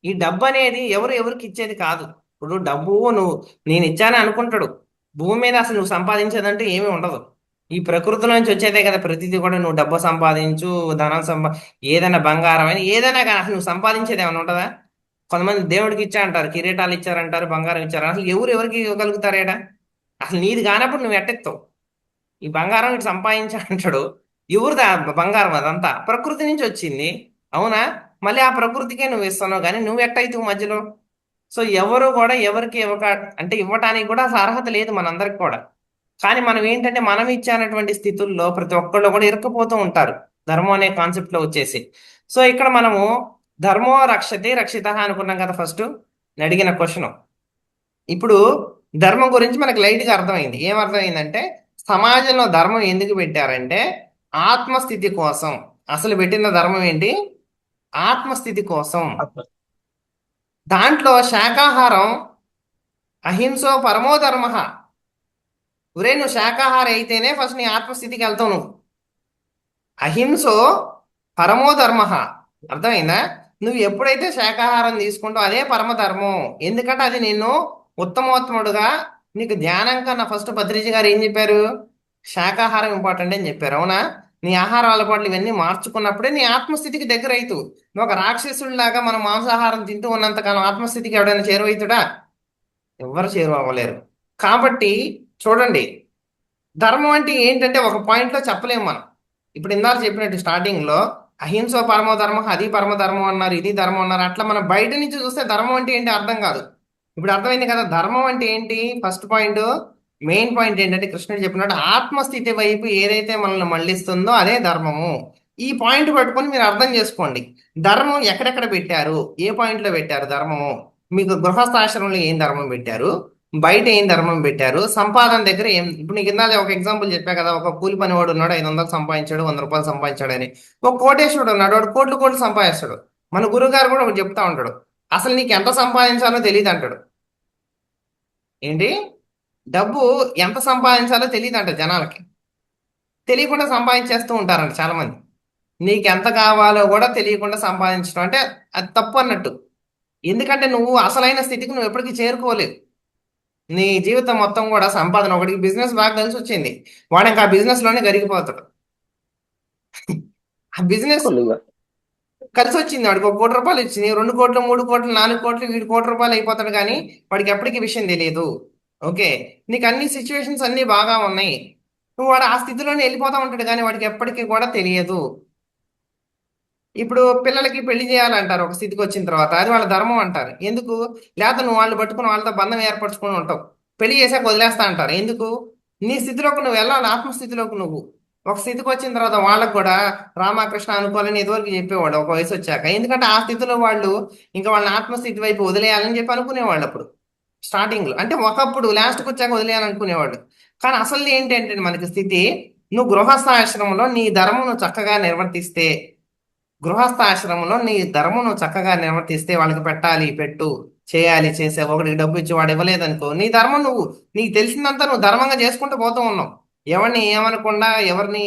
ఈ డబ్బు అనేది ఎవరు ఎవరికి ఇచ్చేది కాదు. ఇప్పుడు డబ్బు నువ్వు నేను ఇచ్చానే అనుకుంటాడు. భూమి మీద అసలు నువ్వు సంపాదించేదంటే ఏమీ ఉండదు. ఈ ప్రకృతి నుంచి వచ్చేదే కదా ప్రతిదీ కూడా. నువ్వు డబ్బు సంపాదించు, ధనం ఏదైనా బంగారం అని ఏదైనా కానీ అసలు నువ్వు సంపాదించేది ఏమైనా ఉంటుందా? కొంతమంది దేవుడికి ఇచ్చా అంటారు, కిరీటాలు ఇచ్చారంటారు, బంగారం ఇచ్చారు, అసలు ఎవరు ఎవరికి ఇవ్వగలుగుతారేడా? అసలు నీది కానప్పుడు నువ్వు ఎట్టెత్తావు? ఈ బంగారం ఇటు సంపాదించా అంటాడు. ఎవరిదా బంగారం? అదంతా ప్రకృతి నుంచి వచ్చింది, అవునా? మళ్ళీ ఆ ప్రకృతికే నువ్వు ఇస్తున్నావు, కానీ నువ్వు ఎట్టయితావు మధ్యలో? సో ఎవరు కూడా ఎవరికి ఇవ్వక, అంటే ఇవ్వటానికి కూడా అసలు అర్హత లేదు మనందరికి కూడా. కానీ మనం ఏంటంటే మనం ఇచ్చేటువంటి స్థితుల్లో ప్రతి ఒక్కళ్ళు కూడా ఇరుక్కుపోతూ ఉంటారు ధర్మం అనే కాన్సెప్ట్ లో వచ్చేసి. సో ఇక్కడ మనము ధర్మో రక్షతే రక్షిత అనుకున్నాం కదా ఫస్ట్ అడిగిన క్వశ్చన్. ఇప్పుడు ధర్మం గురించి మనకు లైట్ గా అర్థమైంది. ఏం అర్థమైందంటే సమాజంలో ధర్మం ఎందుకు పెట్టారంటే ఆత్మస్థితి కోసం. అసలు పెట్టిన ధర్మం ఏంటి? ఆత్మస్థితి కోసం. దాంట్లో శాకాహారం అహింసో పరమో ధర్మ. ఒరే నువ్వు శాకాహారి అయితేనే ఫస్ట్ నీ ఆత్మస్థితికి వెళ్తావు నువ్వు. అహింసో పరమో ధర్మ, అర్థమైందా? నువ్వు ఎప్పుడైతే శాకాహారం తీసుకుంటావు అదే పరమధర్మం. ఎందుకంటే అది నిన్ను ఉత్తమోత్తముడుగా, నీకు ధ్యానం కన్నా ఫస్ట్ భద్రిజీ గారు ఏం చెప్పారు, శాకాహారం ఇంపార్టెంట్ అని చెప్పారు, అవునా? నీ ఆహార అలవాట్లు ఇవన్నీ మార్చుకున్నప్పుడే నీ ఆత్మస్థితికి దగ్గర అవుతూ. నువ్వు ఒక రాక్షసుడిలాగా మనం మాంసాహారం తింటూ ఉన్నంతకాలం ఆత్మస్థితికి ఎవడైనా చేరువవుతుడా? ఎవ్వరు చేరువవ్వలేరు. కాబట్టి చూడండి, ధర్మం అంటే ఏంటంటే ఒక పాయింట్ లో చెప్పలేము మనం. ఇప్పుడు ఇందాక చెప్పినట్టు స్టార్టింగ్ లో అహింసో పరమో ధర్మం, అది పరమధర్మం అన్నారు, ఇది ధర్మం అన్నారు. అట్లా మనం బయట నుంచి చూస్తే ధర్మం అంటే ఏంటి అర్థం కాదు. ఇప్పుడు అర్థమైంది కదా ధర్మం అంటే ఏంటి. ఫస్ట్ పాయింట్, మెయిన్ పాయింట్ ఏంటంటే కృష్ణుడు చెప్పినట్టు ఆత్మస్థితి వైపు ఏదైతే మనల్ని మళ్ళిస్తుందో అదే ధర్మము. ఈ పాయింట్ పట్టుకొని మీరు అర్థం చేసుకోండి ధర్మం ఎక్కడెక్కడ పెట్టారు, ఏ పాయింట్ లో పెట్టారు ధర్మము. మీకు గృహస్థాశ్రమంలో ఏం ధర్మం పెట్టారు, బయట ఏం ధర్మం పెట్టారు, సంపాదన దగ్గర ఏం. ఇప్పుడు నీకు ఇందాక ఒక ఎగ్జాంపుల్ చెప్పా కదా, ఒక కూలి పనివాడు ఉన్నాడు, 500 సంపాదించాడు, ₹100 సంపాదించాడు అని. ఒక కోటేశ్వరుడు ఉన్నాడు, వాడు కోట్లు కోట్లు సంపాదిస్తాడు. మన గురుగారు కూడా ఒకటి చెప్తా ఉంటాడు, అసలు నీకు ఎంత సంపాదించాలో తెలియదు అంటాడు. ఏంటి, డబ్బు ఎంత సంపాదించాలో తెలియదు అంట జనాలకి. తెలియకుండా సంపాదించేస్తూ ఉంటారంట చాలా మంది. నీకు ఎంత కావాలో కూడా తెలియకుండా సంపాదించడం అంటే అది తప్పు అన్నట్టు. ఎందుకంటే నువ్వు అసలైన స్థితికి నువ్వు ఎప్పటికీ చేరుకోలేవు. నీ జీవితం మొత్తం కూడా సంపాదన. ఒకటికి బిజినెస్ బాగా కలిసి వచ్చింది, వాడు ఇంకా ఆ బిజినెస్ లోనే గరిగిపోతాడు. ఆ బిజినెస్ కొద్దిగా. కలిసి వచ్చింది, వాడికి ₹1 కోటి ఇచ్చింది, 2 కోట్లు 3 కోట్లు 4 కోట్లు, వీడి ₹1 కోటి అయిపోతాడు, కానీ వాడికి ఎప్పటికీ విషయం తెలియదు. ఓకే, నీకు అన్ని సిచ్యువేషన్స్ అన్ని బాగా ఉన్నాయి, నువ్వు వాడు ఆ స్థితిలోనే వెళ్ళిపోతా ఉంటాడు, కానీ వాడికి ఎప్పటికీ కూడా తెలియదు. ఇప్పుడు పిల్లలకి పెళ్లి చేయాలంటారు ఒక స్థితికి వచ్చిన తర్వాత, అది వాళ్ళ ధర్మం అంటారు. ఎందుకు? లేకపోతే నువ్వు వాళ్ళు పట్టుకుని వాళ్ళతో బంధం ఏర్పరచుకుని ఉంటావు, పెళ్లి చేసాక వదిలేస్తా అంటారు. ఎందుకు? నీ స్థితిలోకి నువ్వు వెళ్ళాలి, ఆత్మస్థితిలోకి నువ్వు. ఒక స్థితికి వచ్చిన తర్వాత వాళ్ళకు కూడా రామకృష్ణ అనుకోవాలని ఇదివరకు చెప్పేవాడు ఒక వయసు వచ్చాక. ఎందుకంటే ఆ స్థితిలో వాళ్ళు ఇంకా వాళ్ళని ఆత్మస్థితి వైపు వదిలేయాలని చెప్పి అనుకునేవాళ్ళు అప్పుడు స్టార్టింగ్ లో. అంటే ఒకప్పుడు లాస్ట్కి వచ్చాక వదిలేయాలనుకునేవాడు. కానీ అసలు ఏంటంటే మనకి స్థితి, నువ్వు గృహస్థాశ్రమంలో నీ ధర్మం నువ్వు చక్కగా నిర్వర్తిస్తే, గృహస్థాశ్రమంలో నీ ధర్మం నువ్వు చక్కగా నిర్వర్తిస్తే, వాళ్ళకి పెట్టాలి పెట్టు, చేయాలి చేసే, ఒకటికి డబ్బు ఇచ్చి వాడు ఇవ్వలేదనుకో, నీ ధర్మం నువ్వు, నీకు తెలిసిందంతా నువ్వు ధర్మంగా చేసుకుంటూ పోతూ ఉన్నావు. ఎవరిని ఏమనకుండా, ఎవరిని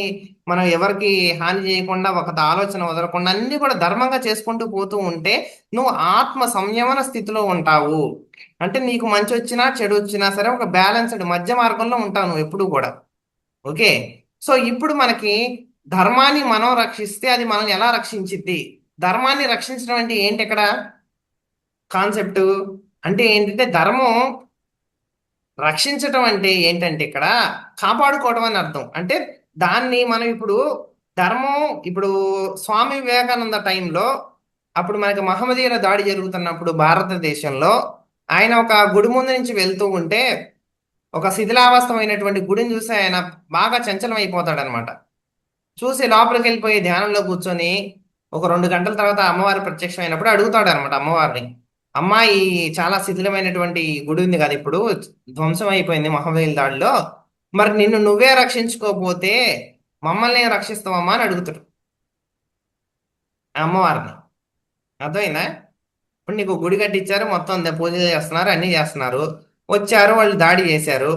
మనం ఎవరికి హాని చేయకుండా, ఒక ఆలోచన వదలకుండా అన్ని కూడా ధర్మంగా చేసుకుంటూ పోతూ ఉంటే నువ్వు ఆత్మ సంయమన స్థితిలో ఉంటావు. అంటే నీకు మంచి వచ్చినా చెడు వచ్చినా సరే ఒక బ్యాలెన్స్డ్ మధ్య మార్గంలో ఉంటావు నువ్వు ఎప్పుడు కూడా. ఓకే, సో ఇప్పుడు మనకి ధర్మాన్ని మనం రక్షిస్తే అది మనం ఎలా రక్షించిద్ది. ధర్మాన్ని రక్షించడం అంటే ఏంటి ఇక్కడ కాన్సెప్ట్? అంటే ఏంటంటే ధర్మం రక్షించటం అంటే ఏంటంటే ఇక్కడ కాపాడుకోవడం అని అర్థం. అంటే దాన్ని మనం ఇప్పుడు ధర్మం, ఇప్పుడు స్వామి వివేకానంద టైంలో అప్పుడు మనకి మహమ్మదీయుల దాడి జరుగుతున్నప్పుడు భారతదేశంలో ఆయన ఒక గుడి ముందు నుంచి వెళ్తూ ఉంటే ఒక శిథిలావస్థమైనటువంటి గుడిని చూసి ఆయన బాగా చంచలం అయిపోతాడు అనమాట. చూసి లోపలికి వెళ్ళిపోయి ధ్యానంలో కూర్చొని ఒక 2 గంటల తర్వాత అమ్మవారి ప్రత్యక్షమైనప్పుడు అడుగుతాడు అనమాట అమ్మవారిని, అమ్మా ఈ చాలా శిథిలమైనటువంటి ఈ గుడి ఉంది కదా ఇప్పుడు ధ్వంసం అయిపోయింది మహమ్మదీయుల దాడిలో, మరి నిన్ను నువ్వే రక్షించుకోకపోతే మమ్మల్ని ఏం రక్షిస్తావమ్మా అని అడుగుతాడు ఆ అమ్మవారిని. అర్థమైందా? ఇప్పుడు నీకు గుడి కట్టించారు, మొత్తం పూజలు చేస్తున్నారు, అన్నీ చేస్తున్నారు, వచ్చారు వాళ్ళు దాడి చేశారు,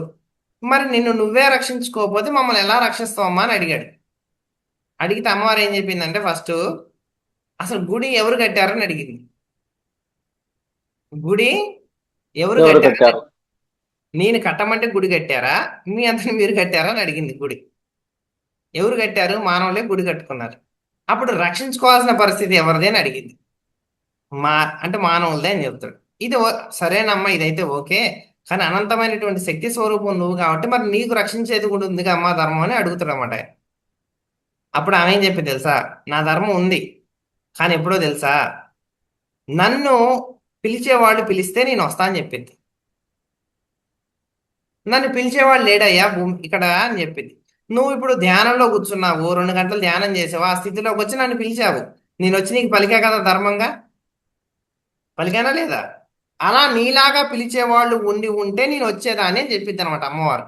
మరి నిన్ను నువ్వే రక్షించుకోకపోతే మమ్మల్ని ఎలా రక్షిస్తావమ్మా అని అడిగాడు. అడిగితే అమ్మవారు ఏం చెప్పిందంటే ఫస్ట్ అసలు గుడి ఎవరు కట్టారని అడిగింది. గుడి ఎవరు ఎవరు కట్టారని, కట్టారు? నేను కట్టమంటే గుడి కట్టారా, మీ అంతని మీరు కట్టారా అని అడిగింది. గుడి ఎవరు కట్టారు? మానవులే గుడి కట్టుకున్నారు. అప్పుడు రక్షించుకోవాల్సిన పరిస్థితి ఎవరిది అని అడిగింది. మా అంటే మానవులదే అని చెప్తాడు. ఇది సరేనమ్మా, ఇదైతే ఓకే, కానీ అనంతమైనటువంటి శక్తి స్వరూపం నువ్వు కాబట్టి మరి నీకు రక్షించేది కూడా ఉంది అమ్మా ధర్మం అని అడుగుతాడు అన్నమాట. అప్పుడు ఆమె ఏం చెప్పింది తెలుసా? నా ధర్మం ఉంది, కానీ ఎప్పుడో తెలుసా, నన్ను పిలిచేవాళ్ళు పిలిస్తే నేను వస్తా అని చెప్పింది. నన్ను పిలిచేవాళ్ళు లేడయ్యా భూమి ఇక్కడ అని చెప్పింది. నువ్వు ఇప్పుడు ధ్యానంలో కూర్చున్నావు, 2 గంటలు ధ్యానం చేసావు, ఆ స్థితిలోకి వచ్చి నన్ను పిలిచావు, నేను వచ్చి నీకు పలికా కదా ధర్మంగా, పలికానా లేదా? అలా నీలాగా పిలిచేవాళ్ళు ఉండి ఉంటే నేను వచ్చేదాన్ని అని చెప్పిద్ది అనమాట అమ్మవారు.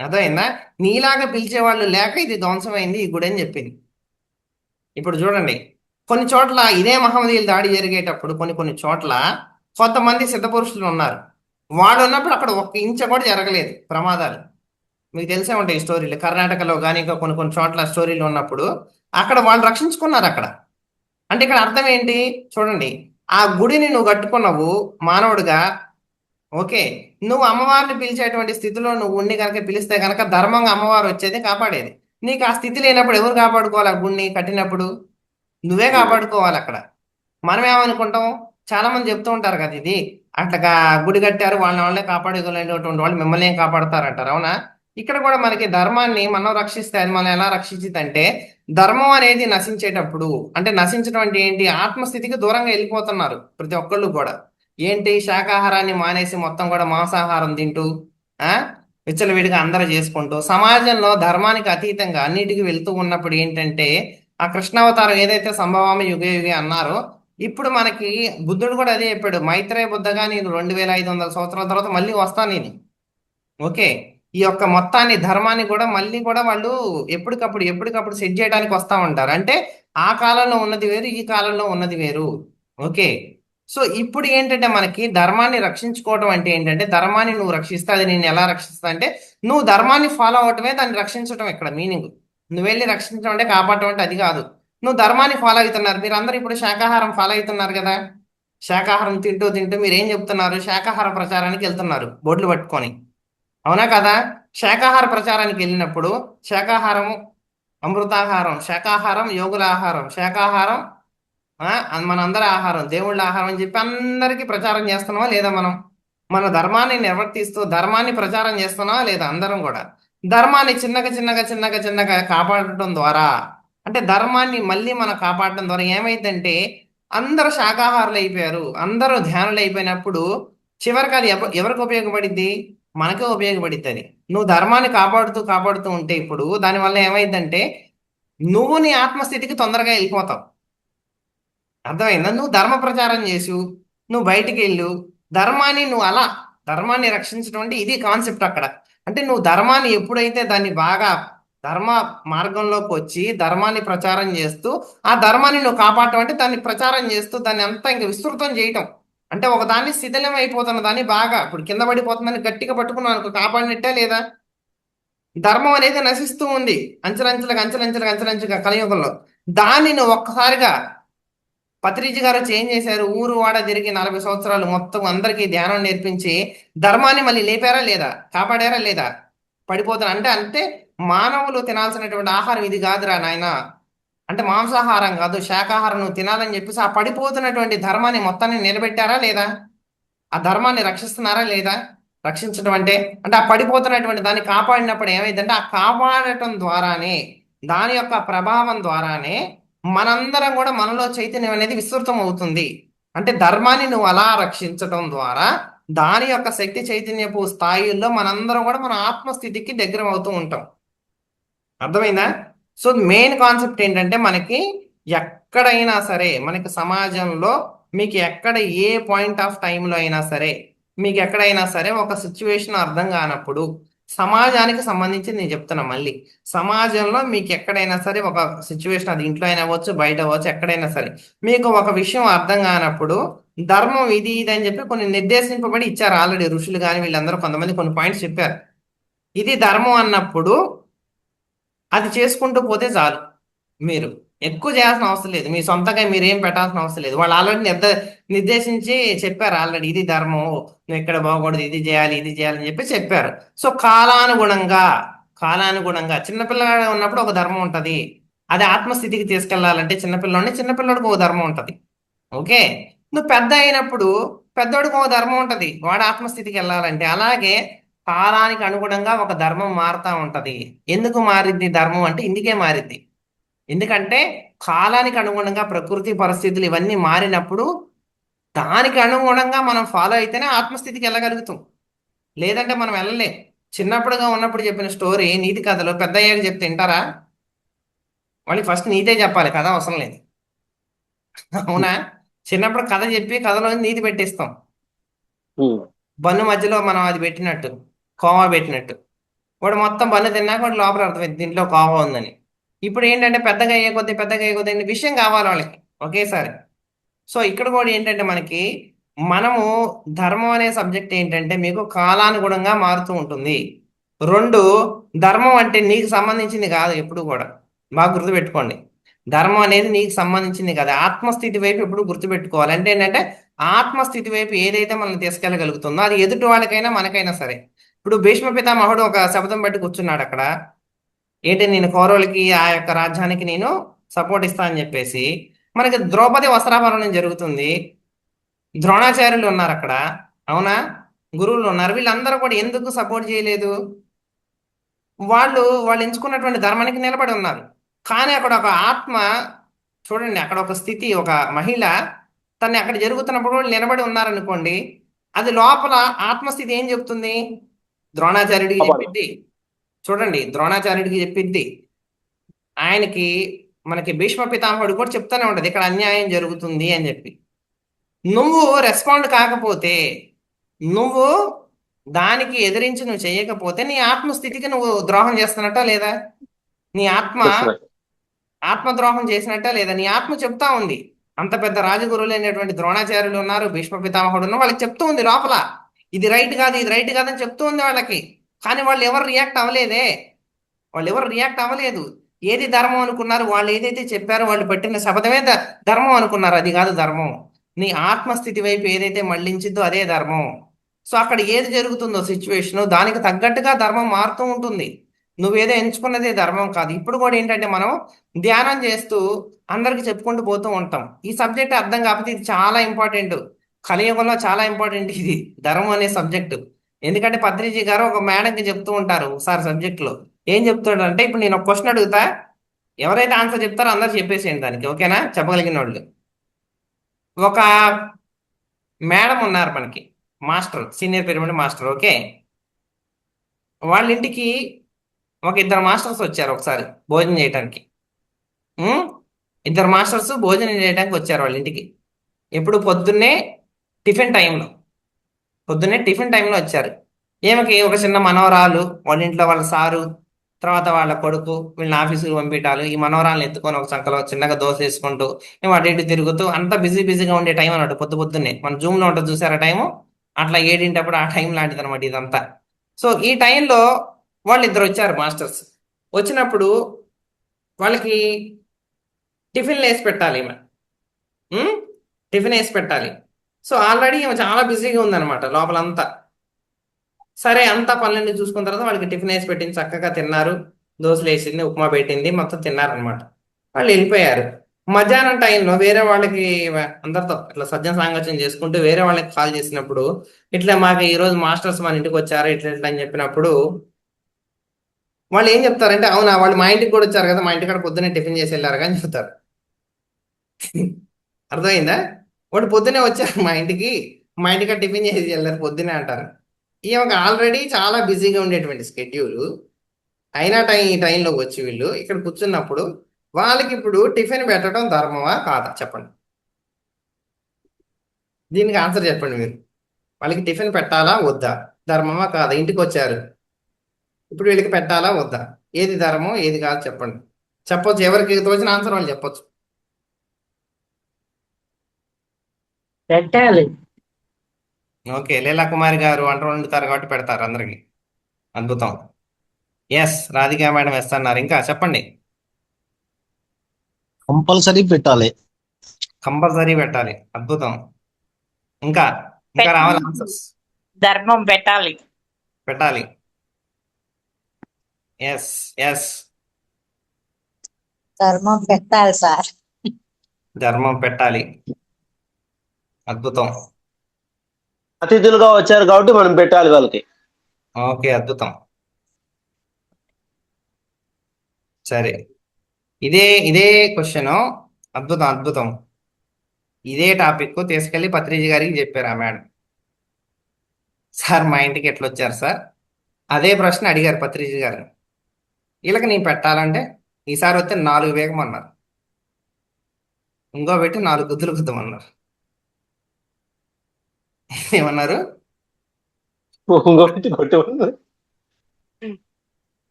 అర్థమైందా? నీలాగా పిలిచేవాళ్ళు లేక ఇది ధ్వంసమైంది ఈ గుడి అని చెప్పింది. ఇప్పుడు చూడండి, కొన్ని చోట్ల ఇదే మహమ్మదీయుల దాడి జరిగేటప్పుడు కొన్ని కొన్ని చోట్ల కొంతమంది సిద్ధపురుషులు ఉన్నారు, వాళ్ళు ఉన్నప్పుడు అక్కడ 1 ఇంచ కూడా జరగలేదు ప్రమాదాలు. మీకు తెలిసే ఉంటాయి ఈ స్టోరీలు, కర్ణాటకలో కానీ ఇంకా కొన్ని కొన్ని చోట్ల స్టోరీలు ఉన్నప్పుడు అక్కడ వాళ్ళు రక్షించుకున్నారు అక్కడ. అంటే ఇక్కడ అర్థం ఏంటి చూడండి, ఆ గుడిని నువ్వు కట్టుకున్నావు మానవుడిగా, ఓకే, నువ్వు అమ్మవారిని పిలిచేటువంటి స్థితిలో నువ్వు ఉండి కనుక పిలిస్తే కనుక ధర్మంగా అమ్మవారు వచ్చేది కాపాడేది. నీకు ఆ స్థితి లేనప్పుడు ఎవరు కాపాడుకోవాలి? ఆ గుడిని కట్టినప్పుడు నువ్వే కాపాడుకోవాలి అక్కడ. మనం ఏమనుకుంటాం, చాలా మంది చెప్తూ ఉంటారు కదా, ఇది అట్లా గుడి కట్టారు వాళ్ళే కాపాడుకోలేనటువంటి వాళ్ళు మిమ్మల్ని ఏం కాపాడుతారంటారు, అవునా? ఇక్కడ కూడా మనకి ధర్మాన్ని మనం రక్షిస్తే అది మనం ఎలా రక్షించిందంటే, ధర్మం అనేది నశించేటప్పుడు, అంటే నశించడం అంటే ఏంటి, ఆత్మస్థితికి దూరంగా వెళ్ళిపోతున్నారు ప్రతి ఒక్కళ్ళు కూడా. ఏంటి, శాకాహారాన్ని మానేసి మొత్తం కూడా మాంసాహారం తింటూ ఆ విచ్చలవిడిగా అందరూ చేసుకుంటూ సమాజంలో ధర్మానికి అతీతంగా అన్నిటికీ వెళ్తూ ఉన్నప్పుడు ఏంటంటే, ఆ కృష్ణావతారం ఏదైతే సంభవామి యుగే యుగే అన్నారో, ఇప్పుడు మనకి బుద్ధుడు కూడా అదే చెప్పాడు, మైత్రేయ బుద్ధగా నేను 2500 సంవత్సరాల తర్వాత మళ్ళీ వస్తాను నేను. ఓకే, ఈ యొక్క మొత్తాన్ని ధర్మాన్ని కూడా మళ్ళీ కూడా వాళ్ళు ఎప్పటికప్పుడు సెట్ చేయడానికి వస్తా ఉంటారు. అంటే ఆ కాలంలో ఉన్నది వేరు, ఈ కాలంలో ఉన్నది వేరు. ఓకే, సో ఇప్పుడు ఏంటంటే మనకి ధర్మాన్ని రక్షించుకోవడం అంటే ఏంటంటే, ధర్మాన్ని నువ్వు రక్షిస్తే అది నేను ఎలా రక్షిస్తా అంటే, నువ్వు ధర్మాన్ని ఫాలో అవటమే దాన్ని రక్షించడం ఇక్కడ మీనింగ్. నువ్వు వెళ్ళి రక్షించడం అంటే కాపాడటం అంటే అది కాదు. నువ్వు ధర్మాన్ని ఫాలో అవుతున్నారు, మీరు అందరూ ఇప్పుడు శాకాహారం ఫాలో అవుతున్నారు కదా, శాకాహారం తింటూ తింటూ మీరు ఏం చెప్తున్నారు, శాకాహార ప్రచారానికి వెళ్తున్నారు బొడ్లు పట్టుకొని, అవునా కదా? శాకాహార ప్రచారానికి వెళ్ళినప్పుడు శాకాహారము అమృతాహారం, శాకాహారం యోగుల ఆహారం, శాకాహారం మనందరి ఆహారం, దేవుళ్ళ ఆహారం అని చెప్పి అందరికీ ప్రచారం చేస్తున్నావా లేదా? మనం మన ధర్మాన్ని నిర్వర్తిస్తూ ధర్మాన్ని ప్రచారం చేస్తున్నావా లేదా? అందరం కూడా ధర్మాన్ని చిన్నగా కాపాడటం ద్వారా, అంటే ధర్మాన్ని మళ్ళీ మనం కాపాడటం ద్వారా ఏమైందంటే, అందరూ శాకాహారులు అయిపోయారు, అందరూ ధ్యానులు అయిపోయినప్పుడు చివరికి అది ఎవరికి ఉపయోగపడిద్ది? మనకే ఉపయోగపడిద్ది అది. నువ్వు ధర్మాన్ని కాపాడుతూ ఉంటే ఇప్పుడు దానివల్ల ఏమైందంటే, నువ్వు నీ ఆత్మస్థితికి తొందరగా వెళ్ళిపోతావు. అర్థమైందా? నువ్వు ధర్మ ప్రచారం చేసు, నువ్వు బయటికి వెళ్ళు, ధర్మాన్ని నువ్వు అలా ధర్మాన్ని రక్షించడం అంటే ఇది కాన్సెప్ట్ అక్కడ. అంటే నువ్వు ధర్మాన్ని ఎప్పుడైతే దాన్ని బాగా ధర్మ మార్గంలోకి వచ్చి ధర్మాన్ని ప్రచారం చేస్తూ ఆ ధర్మాన్ని నువ్వు కాపాడటం అంటే దాన్ని ప్రచారం చేస్తూ దాన్ని అంతా ఇంకా విస్తృతం చేయటం. అంటే ఒక దాన్ని శిథిలం అయిపోతున్న దాన్ని బాగా ఇప్పుడు కింద పడిపోతుందని గట్టిగా పట్టుకున్నావు అనుకో, కాపాడినట్టే లేదా? ధర్మం అనేది నశిస్తూ ఉంది అంచెలంచెలుగా కలియుగంలో. దాన్ని నువ్వు ఒక్కసారిగా పత్రిజీ గారు చేంజ్ చేశారు, ఊరు వాడ తిరిగి 40 సంవత్సరాలు మొత్తం అందరికీ ధ్యానం నేర్పించి ధర్మాన్ని మళ్ళీ లేపారా లేదా? కాపాడారా లేదా? పడిపోతారు అంటే అంటే మానవులు తినాల్సినటువంటి ఆహారం ఇది కాదురా నాయన, అంటే మాంసాహారం కాదు శాకాహారం నువ్వు తినాలని చెప్పేసి ఆ పడిపోతున్నటువంటి ధర్మాన్ని మొత్తాన్ని నిలబెట్టారా లేదా? ఆ ధర్మాన్ని రక్షిస్తున్నారా లేదా? రక్షించడం అంటే అంటే ఆ పడిపోతున్నటువంటి దాన్ని కాపాడినప్పుడు ఏమైందంటే ఆ కాపాడటం ద్వారానే దాని యొక్క ప్రభావం ద్వారానే మనందరం కూడా మనలో చైతన్యం అనేది విస్తృతం అవుతుంది. అంటే ధర్మాన్ని నువ్వు అలా రక్షించడం ద్వారా దాని యొక్క శక్తి చైతన్యపు స్థాయిల్లో మనందరం కూడా మన ఆత్మస్థితికి దగ్గర అవుతూ ఉంటాం. అర్థమైందా? సో మెయిన్ కాన్సెప్ట్ ఏంటంటే మనకి ఎక్కడైనా సరే మనకి సమాజంలో మీకు ఎక్కడ ఏ పాయింట్ ఆఫ్ టైంలో అయినా సరే మీకు ఎక్కడైనా సరే ఒక సిచ్యువేషన్ అర్థం కానప్పుడు సమాజానికి సంబంధించి నేను చెప్తున్నా మళ్ళీ సమాజంలో మీకు ఎక్కడైనా సరే ఒక సిచ్యువేషన్ అది ఇంట్లో అయినా అవ్వచ్చు బయట అవ్వచ్చు ఎక్కడైనా సరే మీకు ఒక విషయం అర్థం కానప్పుడు ధర్మం ఇది ఇది అని చెప్పి కొన్ని నిర్దేశింపబడి ఇచ్చారు ఆల్రెడీ ఋషులు కానీ వీళ్ళందరూ కొంతమంది కొన్ని పాయింట్స్ చెప్పారు. ఇది ధర్మం అన్నప్పుడు అది చేసుకుంటూ పోతే చాలు. మీరు ఎక్కువ చేయాల్సిన అవసరం లేదు. మీ సొంతంగా మీరు ఏం పెట్టాల్సిన అవసరం లేదు. వాళ్ళు ఆల్రెడీ నిర్దేశించి చెప్పారు ఆల్రెడీ ఇది ధర్మం, నువ్వు ఇక్కడ బాగూడదు, ఇది చేయాలి ఇది చేయాలి అని చెప్పి చెప్పారు. సో కాలానుగుణంగా చిన్నపిల్లగా ఉన్నప్పుడు ఒక ధర్మం ఉంటది. అది ఆత్మస్థితికి తీసుకెళ్లాలంటే చిన్నపిల్లడికి ఒక ధర్మం ఉంటది. ఓకే, నువ్వు పెద్ద అయినప్పుడు పెద్దోడికి ఒక ధర్మం ఉంటది, వాడు ఆత్మస్థితికి వెళ్ళాలంటే. అలాగే కాలానికి అనుగుణంగా ఒక ధర్మం మారుతా ఉంటది. ఎందుకు మారిద్ది ధర్మం అంటే ఇందుకే మారిద్ది. ఎందుకంటే కాలానికి అనుగుణంగా ప్రకృతి పరిస్థితులు ఇవన్నీ మారినప్పుడు దానికి అనుగుణంగా మనం ఫాలో అయితేనే ఆత్మస్థితికి వెళ్ళగలుగుతాం. లేదంటే మనం వెళ్ళలేం. చిన్నప్పుడుగా ఉన్నప్పుడు చెప్పిన స్టోరీ నీతి కథలు పెద్ద అయ్యాక చెప్తే వింటారా? మళ్ళీ ఫస్ట్ నీతే చెప్పాలి, కథ అవసరం లేదు. అవునా? చిన్నప్పుడు కథ చెప్పి కథలో నీతి పెట్టిస్తాం. బన్ను మధ్యలో మనం అది పెట్టినట్టు, కోవా పెట్టినట్టు. వాడు మొత్తం బన్ను తిన్నాక వాడు లోపల అర్థమైంది దీంట్లో కోవా ఉందని. ఇప్పుడు ఏంటంటే పెద్దగా అయ్యే కొద్దీ విషయం కావాలి వాళ్ళకి ఒకేసారి. సో ఇక్కడ కూడా ఏంటంటే మనము ధర్మం అనే సబ్జెక్ట్ ఏంటంటే మీకు కాలానుగుణంగా మారుతూ ఉంటుంది. రెండు, ధర్మం అంటే నీకు సంబంధించింది కాదు ఎప్పుడు కూడా. బాగా గుర్తుపెట్టుకోండి, ధర్మం అనేది నీకు సంబంధించింది కాదు. ఆత్మస్థితి వైపు ఎప్పుడు గుర్తుపెట్టుకోవాలి. అంటే ఏంటంటే ఆత్మస్థితి వైపు ఏదైతే మనం తీసుకెళ్ళగలుగుతుందో అది ఎదుటి వాళ్ళకైనా మనకైనా సరే. ఇప్పుడు భీష్మ పితామహుడు ఒక శబ్దం బట్టి కూర్చున్నాడు అక్కడ. ఏంటి, నేను కౌరవులకి ఆ యొక్క రాజ్యానికి నేను సపోర్ట్ ఇస్తా అని చెప్పేసి. మనకి ద్రౌపది వస్త్రాభరణం జరుగుతుంది, ద్రోణాచార్యులు ఉన్నారు అక్కడ, అవునా, గురువులు ఉన్నారు. వీళ్ళందరూ కూడా ఎందుకు సపోర్ట్ చేయలేదు? వాళ్ళు ఎంచుకున్నటువంటి ధర్మానికి నిలబడి ఉన్నారు. కానీ అక్కడ ఒక ఆత్మ, చూడండి, అక్కడ ఒక స్థితి, ఒక మహిళ తను అక్కడ జరుగుతున్నప్పుడు వాళ్ళు నిలబడి ఉన్నారనుకోండి, అది లోపల ఆత్మస్థితి ఏం చెప్తుంది? ద్రోణాచార్యుడికి చెప్పిద్ది. చూడండి, ద్రోణాచార్యుడికి చెప్పిద్ది. ఆయనకి మనకి భీష్మ పితామహుడు కూడా చెప్తానే ఉంటది ఇక్కడ అన్యాయం జరుగుతుంది అని చెప్పి. నువ్వు రెస్పాండ్ కాకపోతే, నువ్వు దానికి ఎదిరించి నువ్వు చేయకపోతే నీ ఆత్మస్థితికి నువ్వు ద్రోహం చేస్తున్నట్టా లేదా? నీ ఆత్మద్రోహం చేసినట్టా లేదా? నీ ఆత్మ చెప్తా ఉంది. అంత పెద్ద రాజగురువులు అయినటువంటి ద్రోణాచార్యులు ఉన్నారు, భీష్మ పితామహుడు ఉన్నారు, వాళ్ళకి చెప్తూ ఉంది లోపల ఇది రైట్ కాదు, ఇది రైట్ కాదని చెప్తూ ఉంది వాళ్ళకి. కానీ వాళ్ళు ఎవరు రియాక్ట్ అవ్వలేదు. ఏది ధర్మం అనుకున్నారు? వాళ్ళు ఏదైతే చెప్పారో వాళ్ళు పెట్టిన శపథమే ధర్మం అనుకున్నారు. అది కాదు ధర్మం. నీ ఆత్మస్థితి వైపు ఏదైతే మళ్ళించిద్దో అదే ధర్మం. సో అక్కడ ఏది జరుగుతుందో సిచ్యువేషన్ దానికి తగ్గట్టుగా ధర్మం మారుతూ ఉంటుంది. నువ్వేదో ఎంచుకున్నదే ధర్మం కాదు. ఇప్పుడు కూడా ఏంటంటే మనం ధ్యానం చేస్తూ అందరికి చెప్పుకుంటూ పోతూ ఉంటాం. ఈ సబ్జెక్ట్ అర్థం కాకపోతే ఇది చాలా ఇంపార్టెంట్, కలియుగంలో చాలా ఇంపార్టెంట్ ఇది ధర్మం అనే సబ్జెక్టు. ఎందుకంటే పత్రిజీ గారు ఒక మేడంకి చెప్తూ ఉంటారు ఒకసారి సబ్జెక్ట్లో. ఏం చెప్తాడు అంటే, ఇప్పుడు నేను ఒక క్వశ్చన్ అడుగుతా, ఎవరైతే ఆన్సర్ చెప్తారో అందరు చెప్పేసేయండి దానికి, ఓకేనా? చెప్పగలిగిన వాళ్ళు. ఒక మేడం ఉన్నారు మనకి, master, senior pyramid master. Okay, వాళ్ళ ఇంటికి ఒక ఇద్దరు మాస్టర్స్ వచ్చారు ఒకసారి భోజనం చేయడానికి. ఇద్దరు మాస్టర్స్ భోజనం చేయడానికి వచ్చారు వాళ్ళ ఇంటికి. ఎప్పుడు? పొద్దున్నే టిఫిన్ టైంలో వచ్చారు. ఏమకి ఒక చిన్న మనవరాలు, వాళ్ళ ఇంట్లో వాళ్ళ సారు, తర్వాత వాళ్ళ కొడుకు, వీళ్ళని ఆఫీసుకి పంపించాలి. ఈ మనవరాలను ఎత్తుకొని ఒక చంకలో చిన్నగా దోశ వేసుకుంటూ మేము అటు ఇటు తిరుగుతూ అంతా బిజీగా ఉండే టైం అన్నట్టు. పొద్దున్నే మన జూమ్లో ఉంటుంది చూసారా టైము, అట్లా 7 ఆ టైం లాంటిది అనమాట ఇదంతా. సో ఈ టైంలో వాళ్ళిద్దరు వచ్చారు మాస్టర్స్. వచ్చినప్పుడు వాళ్ళకి టిఫిన్లు వేసి పెట్టాలి ఈమె. టిఫిన్ వేసి పెట్టాలి. సో ఆల్రెడీ ఈమె చాలా బిజీగా ఉందన్నమాట లోపలంతా. సరే, అంతా పనులన్నీ చూసుకున్న తర్వాత వాళ్ళకి టిఫిన్ వేసి పెట్టింది, చక్కగా తిన్నారు. దోశలు వేసింది, ఉప్మా పెట్టింది, మొత్తం తిన్నారనమాట. వాళ్ళు వెళ్ళిపోయారు. మధ్యాహ్నం టైంలో వేరే వాళ్ళకి అందరితో ఇట్లా సజ్జన సాంగత్యం చేసుకుంటూ వేరే వాళ్ళకి కాల్ చేసినప్పుడు ఇట్లా మాకు ఈ రోజు మాస్టర్స్ మన ఇంటికి వచ్చారు ఇట్లా ఇట్లా అని చెప్పినప్పుడు వాళ్ళు ఏం చెప్తారంటే అవునా వాళ్ళు మా ఇంటికి కూడా వచ్చారు కదా మా ఇంటికాడ పొద్దున్నే టిఫిన్ చేసి వెళ్ళారు అని చెప్తారు. అర్థమైందా? వాడు పొద్దునే వచ్చారు మా ఇంటికి, మా ఇంటికాడ టిఫిన్ చేసి వెళ్ళారు పొద్దునే అంటారు. ఈమెకు ఆల్రెడీ చాలా బిజీగా ఉండేటువంటి స్కెడ్యూల్ అయినా ఈ టైంలోకి వచ్చి వీళ్ళు ఇక్కడ కూర్చున్నప్పుడు వాళ్ళకి ఇప్పుడు టిఫిన్ పెట్టడం ధర్మమా కాదా చెప్పండి. దీనికి ఆన్సర్ చెప్పండి మీరు. వాళ్ళకి టిఫిన్ పెట్టాలా వద్దా, ధర్మమా కాదా? ఇంటికి వచ్చారు, ఇప్పుడు వీళ్ళకి పెట్టాలా వద్దా, ఏది ధర్మం ఏది కాదు చెప్పండి. చెప్పొచ్చు, ఎవరికి తోచిన ఆన్సర్ వాళ్ళు చెప్పొచ్చు. పెట్టాలి. ఓకే, లీలా కుమారి గారు వంట వండుతారు కాబట్టి పెడతారు అందరికి. అద్భుతం. ఎస్, రాధికా మేడం ఎస్ అన్నారు. ఇంకా చెప్పండి. కంపల్సరీ పెట్టాలి. కంపల్సరీ పెట్టాలి. అద్భుతం. ఇంకా ఇంకా రావాలి ఆన్సర్స్. ధర్మం పెట్టాలి. పెట్టాలి. ఎస్ ఎస్, ధర్మం పెట్టాలి సార్. ధర్మం పెట్టాలి. అద్భుతం. అతిథులుగా వచ్చారు కాబట్టి మనం పెట్టాలి వాళ్ళకి. ఓకే, అద్భుతం. సరే, ఇదే ఇదే క్వశ్చన్. అద్భుతం అద్భుతం. ఇదే టాపిక్ తీసుకెళ్లి పత్రిజీ గారికి చెప్పారు ఆ మేడం. సార్ మా ఇంటికి ఎట్లా వచ్చారు సార్, అదే ప్రశ్న అడిగారు పత్రిజీ గారు. వీళ్ళకి నేను పెట్టాలంటే ఈసారి వస్తే 4 వేగమన్నారు, ఇంకో పెట్టి 4 గుద్దులు గుద్దమన్నారు. ఏమన్నారు? ఇంకొకటి కొట్టి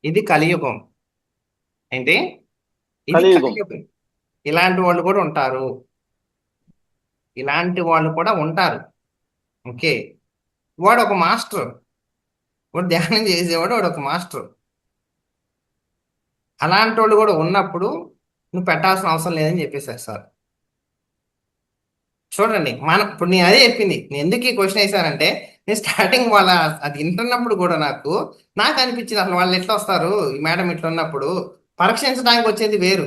ఇది కలియుగం. ఏంటి? ఇది కలియుగం. కలియుగం. ఇలాంటి వాళ్ళు కూడా ఉంటారు, ఇలాంటి వాళ్ళు కూడా ఉంటారు. ఓకే, వాడు ఒక మాస్టర్, వాడు ధ్యానం చేసేవాడు, వాడు ఒక మాస్టర్. అలాంటి వాళ్ళు కూడా ఉన్నప్పుడు నువ్వు పెట్టాల్సిన అవసరం లేదని చెప్పేశారు సార్. చూడండి, ఇప్పుడు నేను అదే చెప్పింది. నేను ఎందుకు ఈ క్వశ్చన్ వేసానంటే నేను స్టార్టింగ్ అది వింటున్నప్పుడు కూడా నాకు అనిపించింది అసలు వాళ్ళు ఎట్లా వస్తారు ఈ మేడం ఇట్లా ఉన్నప్పుడు. పరీక్షించడానికి వచ్చేది వేరు,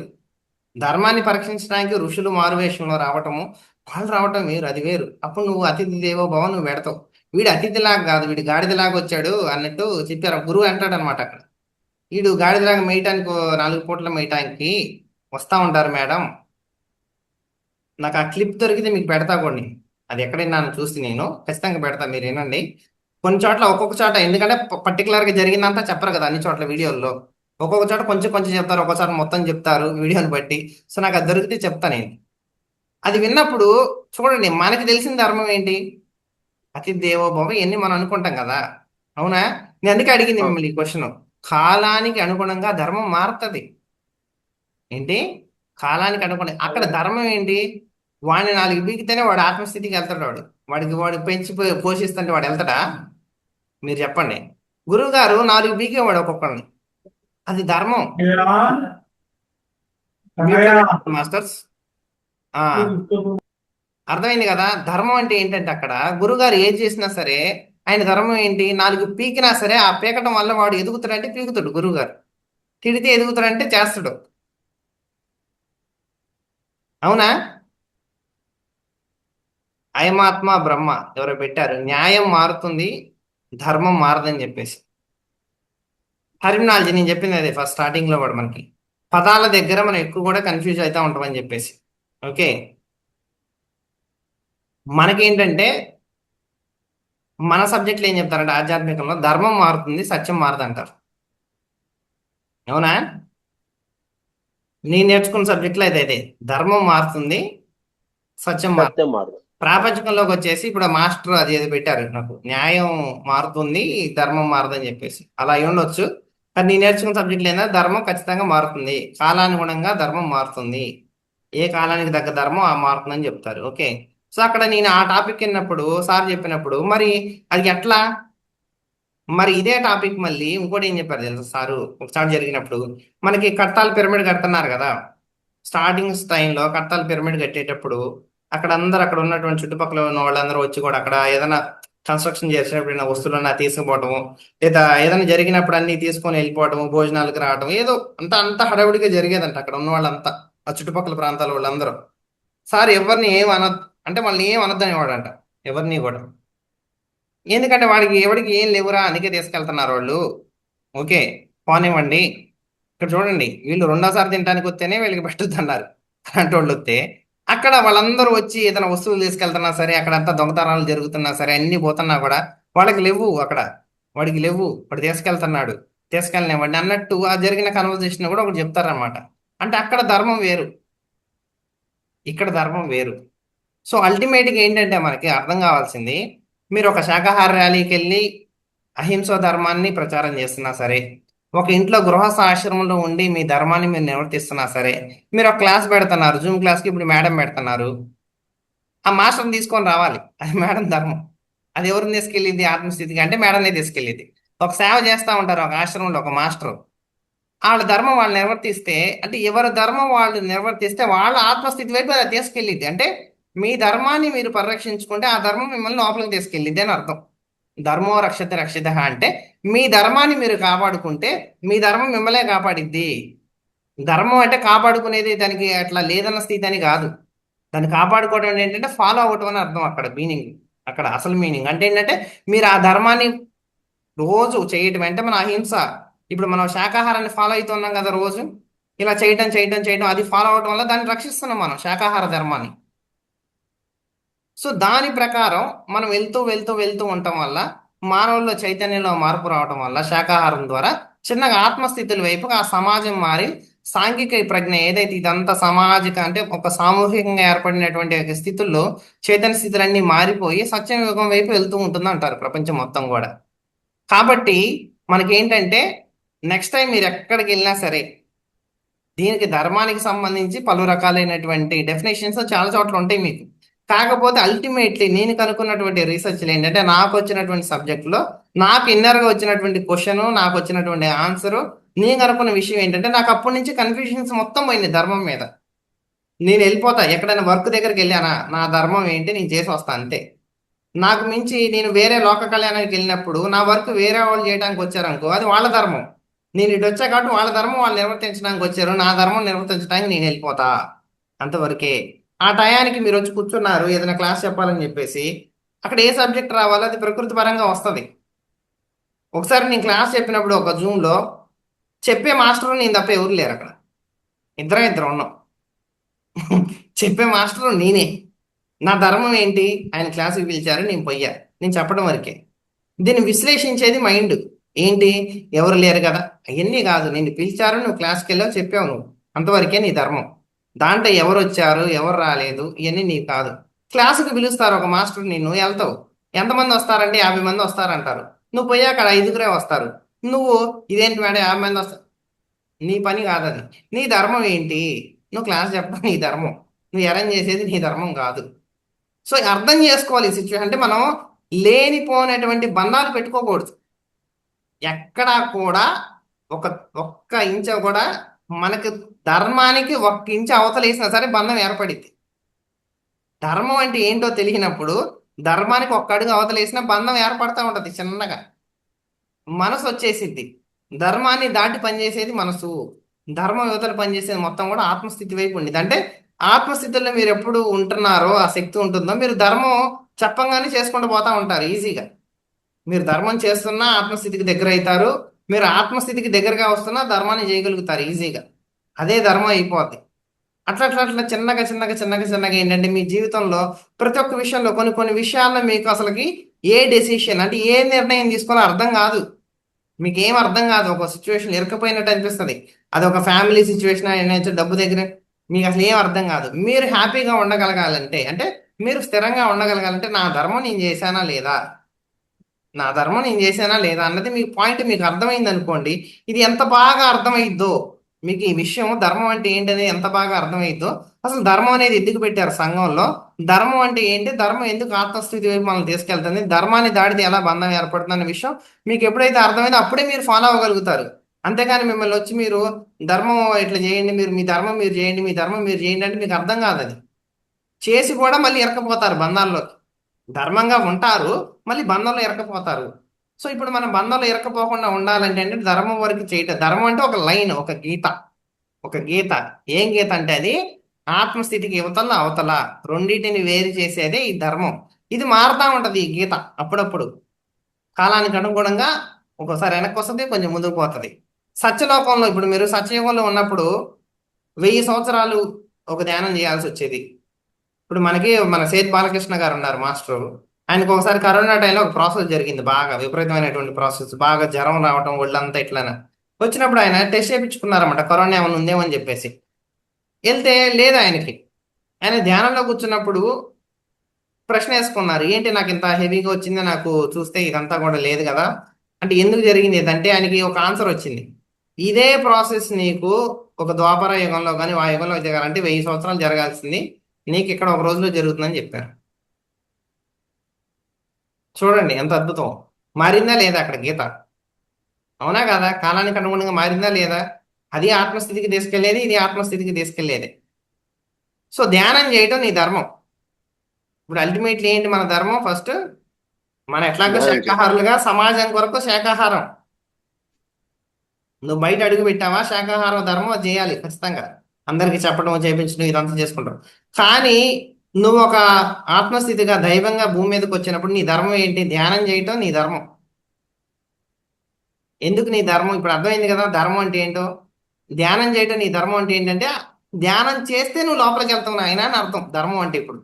ధర్మాన్ని పరీక్షించడానికి ఋషులు మారువేషంలో రావటము, వాళ్ళు రావటం వేరు, అది వేరు. అప్పుడు నువ్వు అతిథి దేవో భవ నువ్వు పెడతావు. వీడు అతిథిలాగా కాదు, వీడు గాడిదలాగా వచ్చాడు అన్నట్టు చెప్పారు. గురువు అంటాడు అనమాట అక్కడ, వీడు గాడిదలాగా మేయటానికి 4 పూట్ల మేయటానికి వస్తా ఉంటారు మేడం. నాకు ఆ క్లిప్ దొరికితే మీకు పెడతా కూడా. అది ఎక్కడైనా చూసి నేను ఖచ్చితంగా పెడతా, మీరు వినండి. కొన్ని చోట్ల ఒక్కొక్క చోట, ఎందుకంటే పర్టికులర్గా జరిగిందంతా చెప్పరు కదా అన్ని చోట్ల వీడియోల్లో. ఒక్కొక్క చోట కొంచెం కొంచెం చెప్తారు, ఒక్కొక్క చోట మొత్తం చెప్తారు వీడియోని బట్టి. సో నాకు అది దొరికితే చెప్తా నేను. అది విన్నప్పుడు చూడండి, మనకి తెలిసిన ధర్మం ఏంటి? అతిథి దేవో భవ ఇవన్నీ మనం అనుకుంటాం కదా, అవునా? నేను అందుకే అడిగింది మిమ్మల్ని ఈ క్వశ్చన్. కాలానికి అనుగుణంగా ధర్మం మారుతుంది. ఏంటి? కాలానికి అనుగుణంగా అక్కడ ధర్మం ఏంటి? వాడిని 4 బీకితేనే వాడు ఆత్మస్థితికి వెళ్తాడు. వాడు పెంచి పోషిస్తుంటే వాడు వెళ్తాడా? మీరు చెప్పండి. గురువు గారు 4 బీకేవాడు ఒక్కొక్కరిని, అది ధర్మం. మాస్టర్స్ అర్థమైంది కదా? ధర్మం అంటే ఏంటంటే అక్కడ గురుగారు ఏం చేసినా సరే ఆయన ధర్మం ఏంటి? 4 పీకినా సరే ఆ పీకటం వల్ల వాడు ఎదుగుతాడంటే పీకుతాడు గురువుగారు, తిడితే ఎదుగుతాడంటే చేస్తాడు. అవునా? అయమాత్మ బ్రహ్మ ఎవరో పెట్టారు, న్యాయం మారుతుంది ధర్మం మారదని చెప్పేసి. టర్మినాలజీ నేను చెప్పింది అదే ఫస్ట్ స్టార్టింగ్ లో కూడా. మనకి పదాల దగ్గర మనం ఎక్కువ కూడా కన్ఫ్యూజ్ అవుతా ఉంటామని చెప్పేసి. ఓకే, మనకేంటంటే మన సబ్జెక్టులు ఏం చెప్తారంటే ఆధ్యాత్మికంలో ధర్మం మారుతుంది సత్యం మారదంటారు. అవునా? నేను నేర్చుకున్న సబ్జెక్టులో అయితే అదే, ధర్మం మారుతుంది సత్యం మారుతుంది. సత్యం మారు. ప్రాపంచికంలోకి వచ్చేసి ఇప్పుడు మాస్టర్ అది ఏదో పెట్టారు నాకు, న్యాయం మారుతుంది ధర్మం మారదని చెప్పేసి. అలా అయి ఉండొచ్చు, కానీ నేను నేర్చుకున్న సబ్జెక్టులు ఏంటంటే ధర్మం ఖచ్చితంగా మారుతుంది, కాలానుగుణంగా ధర్మం మారుతుంది, ఏ కాలానికి తగ్గ ధర్మం ఆ మారుతుందని చెప్తారు. ఓకే, సో అక్కడ నేను ఆ టాపిక్ విన్నప్పుడు సార్ చెప్పినప్పుడు మరి అది ఎట్లా? మరి ఇదే టాపిక్ మళ్ళీ ఇంకోటి ఏం చెప్పారు తెలుసా సారు? ఒకసారి జరిగినప్పుడు మనకి కట్టాల పిరమిడ్ కడుతున్నారు కదా, స్టార్టింగ్ టైంలో కట్టాల పిరమిడ్ కట్టేటప్పుడు అక్కడ ఉన్నటువంటి చుట్టుపక్కల ఉన్న వాళ్ళందరూ వచ్చి కూడా అక్కడ ఏదైనా కన్స్ట్రక్షన్ చేసేటప్పుడు వస్తువులన్నా తీసుకుపోవటము, లేదా ఏదైనా జరిగినప్పుడు అన్ని తీసుకొని వెళ్ళిపోవటము, భోజనాలకు రావటం, ఏదో అంత హడావుడిగా జరిగేదంట అక్కడ ఉన్న వాళ్ళంతా. ఆ చుట్టుపక్కల ప్రాంతాల వాళ్ళందరూ. సార్ ఎవరిని ఏం అనద్ అంటే వాళ్ళని ఏం అనొద్దనేవాడంట ఎవరిని కూడా. ఎందుకంటే వాడికి ఎవడికి ఏం లేవురా అందుకే తీసుకెళ్తున్నారు వాళ్ళు. ఓకే, పోనివ్వండి. ఇక్కడ చూడండి, వీళ్ళు రెండోసారి తినడానికి వస్తేనే వీళ్ళకి పెట్టొద్దన్నారు. అలాంటి వాళ్ళు వస్తే అక్కడ వాళ్ళందరూ వచ్చి ఏదైనా వస్తువులు తీసుకెళ్తున్నా సరే, అక్కడంతా దొంగతనాలు జరుగుతున్నా సరే, అన్ని పోతున్నా కూడా వాళ్ళకి లేవు అక్కడ. వాడికి లేవు, వాడు తీసుకెళ్తున్నాడు, తీసుకెళ్ళనివ్వండి అన్నట్టు ఆ జరిగిన కన్వర్జేషన్ కూడా ఒకటి చెప్తారనమాట. అంటే అక్కడ ధర్మం వేరు, ఇక్కడ ధర్మం వేరు. సో అల్టిమేట్గా ఏంటంటే మనకి అర్థం కావాల్సింది, మీరు ఒక శాకాహార ర్యాలీకి వెళ్ళి అహింసా ధర్మాన్ని ప్రచారం చేస్తున్నా సరే, ఒక ఇంట్లో గృహస్థ ఆశ్రమంలో ఉండి మీ ధర్మాన్ని మీరు నిర్వర్తిస్తున్నా సరే, మీరు ఒక క్లాస్ పెడుతున్నారు, జూమ్ క్లాస్కి ఇప్పుడు మేడం పెడుతున్నారు, ఆ మాస్టర్ని తీసుకొని రావాలి, అది మేడం ధర్మం. అది ఎవరిని తీసుకెళ్ళింది ఆత్మస్థితికి అంటే మేడంనే తీసుకెళ్ళింది. ఒక సేవ చేస్తూ ఉంటారు ఒక ఆశ్రమంలో ఒక మాస్టర్, వాళ్ళ ధర్మం వాళ్ళు నిర్వర్తిస్తే, అంటే ఎవరి ధర్మం వాళ్ళు నిర్వర్తిస్తే వాళ్ళ ఆత్మస్థితి వైపు అది తీసుకెళ్ళిద్ది. అంటే మీ ధర్మాన్ని మీరు పరిరక్షించుకుంటే ఆ ధర్మం మిమ్మల్ని లోపలికి తీసుకెళ్ళిద్ది అని అర్థం. ధర్మో రక్షతే రక్షిత అంటే మీ ధర్మాన్ని మీరు కాపాడుకుంటే మీ ధర్మం మిమ్మల్నే కాపాడిద్ది. ధర్మం అంటే కాపాడుకునేది, దానికి అట్లా లేదన్న స్థితి అని కాదు. దాన్ని కాపాడుకోవడం ఏంటంటే ఫాలో అవ్వటం అని అర్థం. అక్కడ మీనింగ్, అక్కడ అసలు మీనింగ్ అంటే ఏంటంటే మీరు ఆ ధర్మాన్ని రోజు చేయటం అంటే మన అహింస. ఇప్పుడు మనం శాకాహారాన్ని ఫాలో అవుతున్నాం కదా రోజు, ఇలా చేయటం చేయటం చేయటం, అది ఫాలో అవటం వల్ల దాన్ని రక్షిస్తున్నాం మనం శాకాహార ధర్మాన్ని. సో దాని ప్రకారం మనం వెళ్తూ వెళ్తూ వెళ్తూ ఉండటం వల్ల మానవుల్లో చైతన్యంలో మార్పు రావటం వల్ల శాకాహారం ద్వారా చిన్నగా ఆత్మస్థితుల వైపు ఆ సమాజం మారి సాంఘిక ప్రజ్ఞ ఏదైతే ఇదంతా సామాజిక అంటే ఒక సామూహికంగా ఏర్పడినటువంటి ఒక స్థితుల్లో చైతన్య స్థితులన్నీ మారిపోయి సత్యయుగం వైపు వెళ్తూ ఉంటుంది అంటారు ప్రపంచం మొత్తం కూడా. కాబట్టి మనకేంటంటే నెక్స్ట్ టైం మీరు ఎక్కడికి వెళ్ళినా సరే దీనికి ధర్మానికి సంబంధించి పలు రకాలైనటువంటి డెఫినేషన్స్ చాలా చోట్ల ఉంటాయి మీకు. కాకపోతే అల్టిమేట్లీ నేను కనుక్కున్నటువంటి రీసెర్చ్లు ఏంటంటే నాకు వచ్చినటువంటి సబ్జెక్ట్లో నాకు ఇన్నర్గా వచ్చినటువంటి క్వశ్చన్, నాకు వచ్చినటువంటి ఆన్సరు, నేను కనుక్కున్న విషయం ఏంటంటే నాకు అప్పటి నుంచి కన్ఫ్యూషన్స్ మొత్తం పోయింది ధర్మం మీద. నేను వెళ్ళిపోతా ఎక్కడైనా వర్క్ దగ్గరికి వెళ్ళానా నా ధర్మం ఏంటి నేను చేసి వస్తా అంతే. నాకు మించి నేను వేరే లోక కళ్యాణానికి వెళ్ళినప్పుడు నా వర్క్ వేరే వాళ్ళు చేయడానికి వచ్చారనుకో అది వాళ్ళ ధర్మం. నేను ఇటు వచ్చా కాబట్టి వాళ్ళ ధర్మం వాళ్ళు నిర్వర్తించడానికి వచ్చారు, నా ధర్మం నిర్వర్తించడానికి నేను వెళ్ళిపోతా అంతవరకే. ఆ టయానికి మీరు వచ్చి కూర్చున్నారు ఏదైనా క్లాస్ చెప్పాలని చెప్పేసి, అక్కడ ఏ సబ్జెక్ట్ రావాలో అది ప్రకృతి పరంగా వస్తుంది. ఒకసారి నేను క్లాస్ చెప్పినప్పుడు ఒక జూమ్లో చెప్పే మాస్టర్ నేను తప్ప ఎవరు లేరు అక్కడ, ఇద్దరం ఉన్నాం. చెప్పే మాస్టర్ నేనే. నా ధర్మం ఏంటి, ఆయన క్లాసుకి పిలిచారు నేను పోయా, నేను చెప్పడం వరకే. దీన్ని విశ్లేషించేది మైండ్. ఏంటి, ఎవరు లేరు కదా అవన్నీ కాదు, నేను పిలిచారు నువ్వు క్లాస్కి వెళ్ళావు చెప్పావు నువ్వు, అంతవరకే నీ ధర్మం. దాంట్లో ఎవరు వచ్చారు ఎవరు రాలేదు ఇవన్నీ నీకు కాదు. క్లాసుకి పిలుస్తారు ఒక మాస్టర్, నిన్ను వెళ్తావు, ఎంతమంది వస్తారంటే 50 మంది వస్తారంటారు, నువ్వు పోయాక అక్కడ 5గురే వస్తారు, నువ్వు ఇదేంటి మేడం 50 మంది వస్తారు, నీ పని కాదు అది. నీ ధర్మం ఏంటి, నువ్వు క్లాస్ చెప్పడం నీ ధర్మం, నువ్వు అరేంజ్ చేసేది నీ ధర్మం కాదు. సో అర్థం చేసుకోవాలి ఈ సిచ్యువేషన్. అంటే మనం లేనిపోయినటువంటి బంధాలు పెట్టుకోకూడదు ఎక్కడా కూడా. ఒక ఒక్క ఇంచ కూడా మనకి ధర్మానికి ఒక్క ఇంచు అవతలేసినా సరే బంధం ఏర్పడింది. ధర్మం అంటే ఏంటో తెలియనప్పుడు ధర్మానికి ఒక్క అడుగు అవతలేసినా బంధం ఏర్పడతా ఉంటది చిన్నగా, మనసు వచ్చేసిద్ది. ధర్మాన్ని దాటి పనిచేసేది మనసు, ధర్మం యువతలు పనిచేసేది మొత్తం కూడా ఆత్మస్థితి వైపు ఉండిద్ది. అంటే ఆత్మస్థితుల్లో మీరు ఎప్పుడు ఉంటున్నారో ఆ శక్తి ఉంటుందో మీరు ధర్మం చెప్పంగానే చేసుకుంటూ పోతా ఉంటారు ఈజీగా. మీరు ధర్మం చేస్తున్నా ఆత్మస్థితికి దగ్గర అవుతారు, మీరు ఆత్మస్థితికి దగ్గరగా వస్తున్నా ధర్మాన్ని చేయగలుగుతారు ఈజీగా, అదే ధర్మం అయిపోద్ది. అట్లా అట్లా అట్లా చిన్నగా చిన్నగా చిన్నగా చిన్నగా ఏంటంటే మీ జీవితంలో ప్రతి ఒక్క విషయంలో కొన్ని కొన్ని విషయాల్లో మీకు అసలుకి ఏ డెసిషన్ అంటే ఏ నిర్ణయం తీసుకోవాలో అర్థం కాదు. మీకు ఏం అర్థం కాదు, ఒక సిచ్యువేషన్ ఇరకపోయినట్టు అనిపిస్తుంది. అది ఒక ఫ్యామిలీ సిచ్యువేషన్ అయినా డబ్బు దగ్గర, మీకు అసలు ఏం అర్థం కాదు. మీరు హ్యాపీగా ఉండగలగాలంటే, అంటే మీరు స్థిరంగా ఉండగలగాలంటే నా ధర్మం నేను చేశానా లేదా, నా ధర్మం నేను చేశానా లేదా అన్నది మీకు పాయింట్ మీకు అర్థమైంది అనుకోండి. ఇది ఎంత బాగా అర్థమైద్దో మీకు ఈ విషయం, ధర్మం అంటే ఏంటనేది ఎంత బాగా అర్థమైద్దో, అసలు ధర్మం అనేది ఎందుకు పెట్టారు సంఘంలో, ధర్మం అంటే ఏంటి, ధర్మం ఎందుకు ఆత్మస్థితి వైపు మనల్ని తీసుకెళ్తుంది, ధర్మాన్ని దాడితే ఎలా బంధం ఏర్పడుతుంది అనే విషయం మీకు ఎప్పుడైతే అర్థమైందో అప్పుడే మీరు ఫాలో అవ్వగలుగుతారు. అంతేగాని మిమ్మల్ని వచ్చి మీరు ధర్మం ఇట్లా చేయండి, మీరు మీ ధర్మం మీరు చేయండి, మీ ధర్మం మీరు చేయండి అంటే మీకు అర్థం కాదు. అది చేసి కూడా మళ్ళీ ఇరకపోతారు బంధాల్లోకి. ధర్మంగా ఉంటారు మళ్ళీ బంధంలో ఇరకపోతారు. సో ఇప్పుడు మనం బంధంలో ఇరకపోకుండా ఉండాలంటే అంటే ధర్మం వరకు చేయటం. ధర్మం అంటే ఒక లైన్, ఒక గీత, ఒక గీత. ఏం గీత అంటే అది ఆత్మస్థితికి యువతల అవతల రెండింటిని వేరు చేసేదే ఈ ధర్మం. ఇది మారుతా ఉంటది ఈ గీత అప్పుడప్పుడు కాలానికి అనుగుణంగా. ఒక్కోసారి వెనక్కి వస్తుంది, కొంచెం ముందుకు పోతుంది. సత్యలోకంలో ఇప్పుడు మీరు సత్యయుగంలో ఉన్నప్పుడు 1000 సంవత్సరాలు ఒక ధ్యానం చేయాల్సి వచ్చేది. ఇప్పుడు మనకి మన సేత్ బాలకృష్ణ గారు ఉన్నారు మాస్టర్. ఆయనకు ఒకసారి కరోనా టైంలో ఒక ప్రాసెస్ జరిగింది, బాగా విపరీతమైనటువంటి ప్రాసెస్, బాగా జ్వరం రావటం ఒళ్ళంతా ఇట్లాన వచ్చినప్పుడు ఆయన టెస్ట్ చేయించుకున్నారన్నమాట, కరోనా ఏమైనా ఉందేమో అని చెప్పేసి. వెళ్తే లేదు ఆయనకి. ఆయన ధ్యానంలో కూర్చున్నప్పుడు ప్రశ్న వేసుకున్నారు, ఏంటి నాకు ఇంత హెవీగా వచ్చింది, నాకు చూస్తే ఇదంతా కూడా లేదు కదా అంటే ఎందుకు జరిగింది ఇదంటే ఆయనకి ఒక ఆన్సర్ వచ్చింది. ఇదే ప్రాసెస్ నీకు ఒక ద్వాపర యుగంలో కానీ ఆ యుగంలో జరగాలంటే 1000 సంవత్సరాలు జరగాల్సింది, నీకు ఇక్కడ ఒక రోజులో జరుగుతుందని చెప్పారు. చూడండి ఎంత అద్భుతం. మారిందా లేదా అక్కడ గీత? అవునా కదా? కాలానికి అనుగుణంగా మారిందా లేదా? అది ఆత్మస్థితికి తీసుకెళ్లేది, ఇది ఆత్మస్థితికి తీసుకెళ్లేది. సో ధ్యానం చేయటం నీ ధర్మం. ఇప్పుడు అల్టిమేట్లీ ఏంటి మన ధర్మం? ఫస్ట్ మన ఎట్లాగో శాకాహారులుగా సమాజం కొరకు శాకాహారం. నువ్వు బయట అడుగు పెట్టావా, శాకాహారం ధర్మం అది చేయాలి ఖచ్చితంగా. అందరికి చెప్పడం, చేయించడం ఇదంతా చేసుకుంటావు. కానీ నువ్వు ఒక ఆత్మస్థితిగా దైవంగా భూమి మీదకి వచ్చినప్పుడు నీ ధర్మం ఏంటి? ధ్యానం చేయటం నీ ధర్మం. ఎందుకు నీ ధర్మం? ఇప్పుడు అర్థమైంది కదా ధర్మం అంటే ఏంటో. ధ్యానం చేయటం నీ ధర్మం అంటే ఏంటంటే ధ్యానం చేస్తే నువ్వు లోపలికి వెళ్తావు నాయన అని అర్థం ధర్మం అంటే. ఇప్పుడు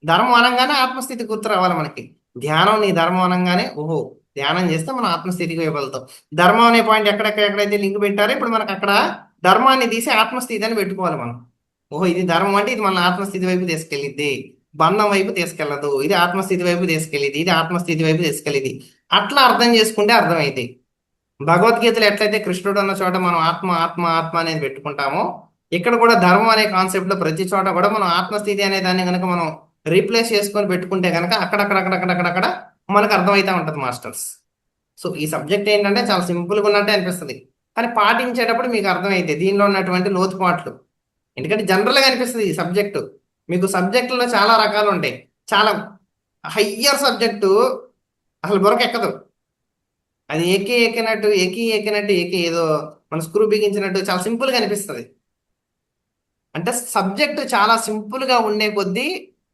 ధర్మం అనగానే ఆత్మస్థితి గుర్తు రావాలి మనకి. ధ్యానం నీ ధర్మం అనగానే ఓహో ధ్యానం చేస్తే మనం ఆత్మస్థితికి వెళ్తాం. ధర్మం అనే పాయింట్ ఎక్కడెక్కడైతే లింక్ పెట్టారో ఇప్పుడు మనకు అక్కడ ధర్మాన్ని తీసి ఆత్మస్థితి అని పెట్టుకోవాలి మనం. ఓహో ఇది ధర్మం అంటే ఇది మన ఆత్మస్థితి వైపు తీసుకెళ్ళిద్ది, బంధం వైపు తీసుకెళ్ళదు. ఇది ఆత్మస్థితి వైపు తీసుకెళ్ళిది, ఇది ఆత్మస్థితి వైపు తీసుకెళ్ళిది. అట్లా అర్థం చేసుకుంటే అర్థమైంది. భగవద్గీతలో ఎట్లయితే కృష్ణుడు అన్న చోట మనం ఆత్మ ఆత్మ ఆత్మ అనేది పెట్టుకుంటామో, ఇక్కడ కూడా ధర్మం అనే కాన్సెప్ట్ లో ప్రతి చోట కూడా మనం ఆత్మస్థితి అనే దాన్ని కనుక మనం రీప్లేస్ చేసుకొని పెట్టుకుంటే కనుక అక్కడక్కడక్కడక్కడక్కడ మనకు అర్థమవుతా ఉంటుంది మాస్టర్స్. సో ఈ సబ్జెక్ట్ ఏంటంటే చాలా సింపుల్గా ఉన్నట్టే అనిపిస్తుంది, కానీ పాటించేటప్పుడు మీకు అర్థమైతే దీనిలో ఉన్నటువంటి లోతుపాట్లు. ఎందుకంటే జనరల్గా అనిపిస్తుంది ఈ సబ్జెక్టు. మీకు సబ్జెక్టులో చాలా రకాలు ఉంటాయి. చాలా హయ్యర్ సబ్జెక్టు అసలు బుర్రకు ఎక్కదు. అది ఎక్కినట్టు ఏదో మన స్క్రూ బిగించినట్టు చాలా సింపుల్గా అనిపిస్తుంది. అంటే సబ్జెక్టు చాలా సింపుల్గా ఉండే కొద్దీ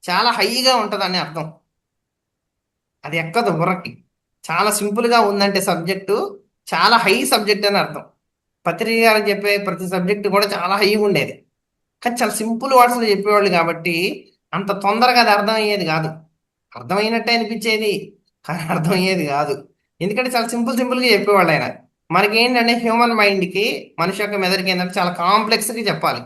చాలా హైగా ఉంటుంది అని అర్థం. అది ఎక్కదు బుర్రకి. చాలా సింపుల్గా ఉందంటే సబ్జెక్టు చాలా హై సబ్జెక్ట్ అని అర్థం. పత్రిక గారు చెప్పే ప్రతి సబ్జెక్టు కూడా చాలా హైగా ఉండేది, కానీ చాలా సింపుల్ వర్డ్స్లో చెప్పేవాళ్ళు కాబట్టి అంత తొందరగా అది అర్థమయ్యేది కాదు. అర్థమైనట్టే అనిపించేది కానీ అర్థమయ్యేది కాదు, ఎందుకంటే చాలా సింపుల్గా చెప్పేవాళ్ళు ఆయన. మనకి ఏంటంటే హ్యూమన్ మైండ్కి, మనిషి యొక్క మెదడుకి ఏంటంటే చాలా కాంప్లెక్స్గా చెప్పాలి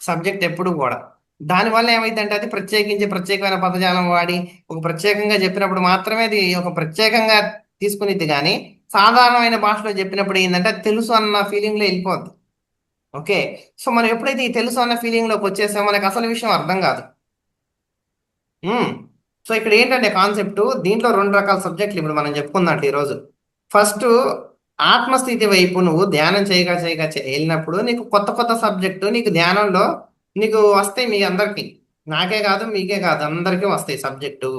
సబ్జెక్ట్ ఎప్పుడు కూడా. దానివల్ల ఏమైందంటే అది ప్రత్యేకమైన పదజాలం వాడి ఒక ప్రత్యేకంగా చెప్పినప్పుడు మాత్రమే అది ఒక ప్రత్యేకంగా తీసుకునేది. కానీ సాధారణమైన భాషలో చెప్పినప్పుడు ఏంటంటే అది తెలుసు అన్న ఫీలింగ్లో వెళ్ళిపోద్ది. ఓకే, సో మనం ఎప్పుడైతే ఈ తెలుసు అన్న ఫీలింగ్లోకి వచ్చేసామో మనకు అసలు విషయం అర్థం కాదు. సో ఇక్కడ ఏంటంటే కాన్సెప్ట్, దీంట్లో 2 రకాల సబ్జెక్టులు ఇప్పుడు మనం చెప్పుకుందాం ఈరోజు. ఫస్ట్ ఆత్మస్థితి వైపు నువ్వు ధ్యానం చేయగా వెళ్ళినప్పుడు నీకు కొత్త సబ్జెక్టు నీకు ధ్యానంలో నీకు వస్తాయి. మీ అందరికీ, నాకే కాదు మీకే కాదు అందరికీ వస్తాయి సబ్జెక్టు.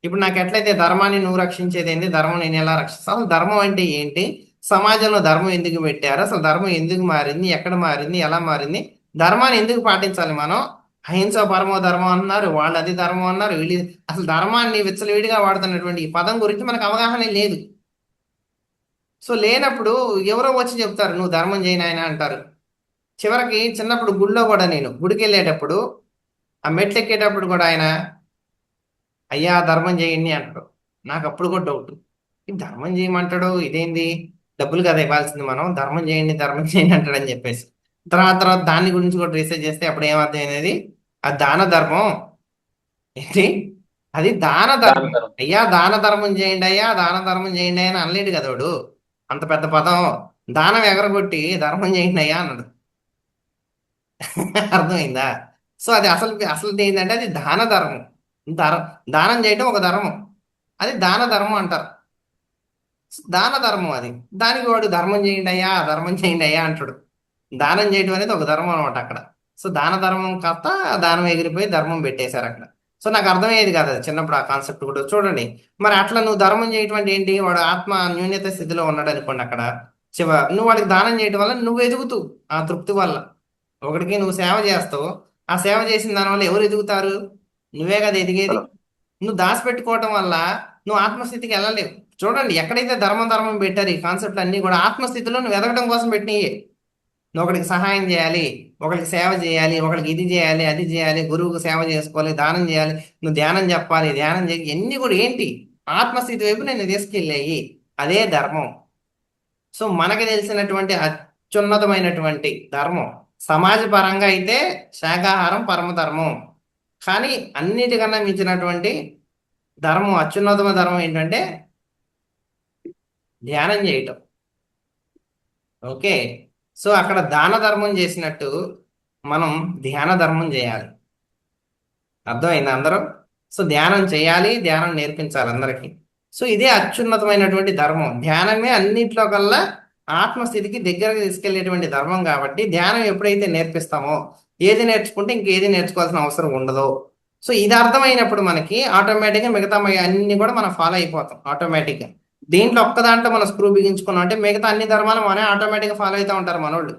ఇప్పుడు నాకు ఎట్లయితే ధర్మాన్ని నువ్వు రక్షించేది ఏంటి, ధర్మం నేను ఎలా రక్షిస్తాను, అసలు ధర్మం అంటే ఏంటి, సమాజంలో ధర్మం ఎందుకు పెట్టారు, అసలు ధర్మం ఎందుకు మారింది, ఎక్కడ మారింది, ఎలా మారింది, ధర్మాన్ని ఎందుకు పాటించాలి మనం, అహింస పరమో ధర్మం అన్నారు, వాళ్ళు అది ధర్మం అన్నారు, వీళ్ళు అసలు ధర్మాన్ని విచ్చలవిడిగా వాడుతున్నటువంటి ఈ పదం గురించి మనకు అవగాహన లేదు. సో లేనప్పుడు ఎవరో వచ్చి చెప్తారు నువ్వు ధర్మం చేయను ఆయన అంటారు. చివరికి చిన్నప్పుడు గుడిలో కూడా నేను గుడికి వెళ్ళేటప్పుడు ఆ మెట్లు ఎక్కేటప్పుడు కూడా ఆయన అయ్యా ధర్మం చేయండి అంటాడు. నాకు అప్పుడు కూడా డౌట్, ఈ ధర్మం చేయమంటాడు ఇదేంది, డబ్బులు కదా ఇవ్వాల్సింది మనం, ధర్మం చేయండి అంటాడని చెప్పేసి తర్వాత దాని గురించి కూడా రీసెర్చ్ చేస్తే అప్పుడు ఏమర్థం అనేది, అది దాన ధర్మం. ఏంటి అది దాన ధర్మం. అయ్యా దాన ధర్మం చేయండి అయ్యా అని అనలేడు కదా వాడు. అంత పెద్ద పదం దానం ఎగరగొట్టి ధర్మం చేయండి అయ్యా అన్నాడు. అర్థమైందా? సో అది అసలు ఏంటంటే అది దాన ధర్మం. దానం చేయటం ఒక ధర్మం, అది దాన ధర్మం అంటారు. దాన ధర్మం అది. దానికి వాడు ధర్మం చేయండి అయ్యా అంటాడు. దానం చేయడం అనేది ఒక ధర్మం అనమాట అక్కడ. సో దాన ధర్మం కాస్త దానం ఎగిరిపోయి ధర్మం పెట్టేశారు అక్కడ. సో నాకు అర్థమయ్యేది కాదు అది చిన్నప్పుడు ఆ కాన్సెప్ట్ కూడా. చూడండి మరి అట్లా నువ్వు ధర్మం చేయటం అంటే ఏంటి, వాడు ఆత్మ న్యూన్యత స్థితిలో ఉన్నాడు అనుకోండి, అక్కడ నువ్వు వాడికి దానం చేయడం వల్ల నువ్వు ఎదుగుతూ ఆ తృప్తి వల్ల ఒకడికి నువ్వు సేవ చేస్తావు, ఆ సేవ చేసిన దానివల్ల ఎవరు ఎదుగుతారు? నువ్వే కదా ఎదిగేది. మనం నువ్వు దాచిపెట్టుకోవటం వల్ల నువ్వు ఆత్మస్థితికి వెళ్ళలేవు. చూడండి, ఎక్కడైతే ధర్మం ధర్మం పెట్టారు ఈ కాన్సెప్ట్లు అన్నీ కూడా ఆత్మస్థితిలో నువ్వు ఎదగడం కోసం పెట్టినయే. నువ్వు ఒకడికి సహాయం చేయాలి, ఒకరికి సేవ చేయాలి, ఒకరికి ఇది చేయాలి, అది చేయాలి, గురువుకు సేవ చేసుకోవాలి, దానం చేయాలి, నువ్వు ధ్యానం చెప్పాలి, ధ్యానం చేయాలి, ఇవన్నీ కూడా ఏంటి? ఆత్మస్థితి వైపు నేను తీసుకెళ్ళాయి. అదే ధర్మం. సో మనకి తెలిసినటువంటి అత్యున్నతమైనటువంటి ధర్మం సమాజ పరంగా అయితే శాకాహారం పరమధర్మం. కానీ అన్నిటికన్నా మించినటువంటి ధర్మం, అత్యున్నతమ ధర్మం ఏంటంటే ధ్యానం చేయటం. ఓకే. సో అక్కడ దాన ధర్మం చేసినట్టు మనం ధ్యాన ధర్మం చేయాలి. అర్థమైంది అందరూ? సో ధ్యానం చేయాలి, ధ్యానం నేర్పించాలి అందరికీ. సో ఇదే అత్యున్నతమైనటువంటి ధర్మం. ధ్యానమే అన్నింటిలో కల్లా ఆత్మస్థితికి దగ్గరకు తీసుకెళ్లేటువంటి ధర్మం. కాబట్టి ధ్యానం ఎప్పుడైతే నేర్పిస్తామో, ఏది నేర్చుకుంటే ఇంకేది నేర్చుకోవాల్సిన అవసరం ఉండదు. సో ఇది అర్థమైనప్పుడు మనకి ఆటోమేటిక్గా మిగతా అన్ని కూడా మనం ఫాలో అయిపోతాం ఆటోమేటిక్గా. దీంట్లో ఒక్క దాంట్లో మనం స్క్రూ బిగించుకున్నాం అంటే మిగతా అన్ని ధర్మాలు మనమే ఆటోమేటిక్గా ఫాలో అవుతూ ఉంటారు మనోళ్ళు.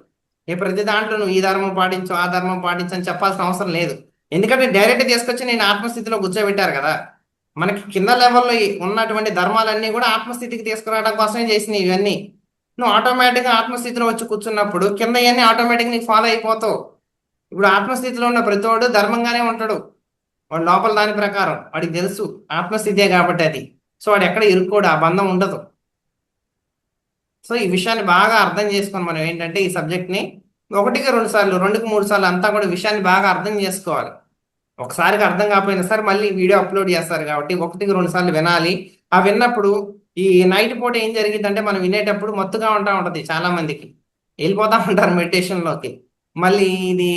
ప్రతి దాంట్లో నువ్వు ఈ ధర్మం పాటించు, ఆ ధర్మం పాటించు అని చెప్పాల్సిన అవసరం లేదు. ఎందుకంటే డైరెక్ట్ తీసుకొచ్చి నేను ఆత్మస్థితిలో కూర్చోబెట్టారు కదా. మనకి కింద లెవెల్లో ఉన్నటువంటి ధర్మాలన్నీ కూడా ఆత్మస్థితికి తీసుకురావడం కోసమే చేసినాయి ఇవన్నీ. నువ్వు ఆటోమేటిక్గా ఆత్మస్థితిలో వచ్చి కూర్చున్నప్పుడు కింద ఇవన్నీ ఆటోమేటిక్గా నీకు ఫాలో అయిపోతావు. ఇప్పుడు ఆత్మస్థితిలో ఉన్న ప్రతివాడు ధర్మంగానే ఉంటాడు. వాడు లోపల దాని ప్రకారం వాడికి తెలుసు ఆత్మస్థితే కాబట్టి అది. సో వాడు ఎక్కడ ఇరుక్కోడు, ఆ బంధం ఉండదు. సో ఈ విషయాన్ని బాగా అర్థం చేసుకొని మనం ఏంటంటే ఈ సబ్జెక్ట్ని 1-2 సార్లు, 2-3 సార్లు అంతా కూడా విషయాన్ని బాగా అర్థం చేసుకోవాలి. ఒకసారికి అర్థం కాకపోయినా సరే మళ్ళీ వీడియో అప్లోడ్ చేస్తారు కాబట్టి 1-2 సార్లు వినాలి. ఆ విన్నప్పుడు ఈ నైట్ పూట ఏం జరిగిందంటే మనం వినేటప్పుడు మత్తుగా ఉంటుంది, చాలా మందికి వెళ్ళిపోతా ఉంటారు మెడిటేషన్లోకి. మళ్ళీ ఇది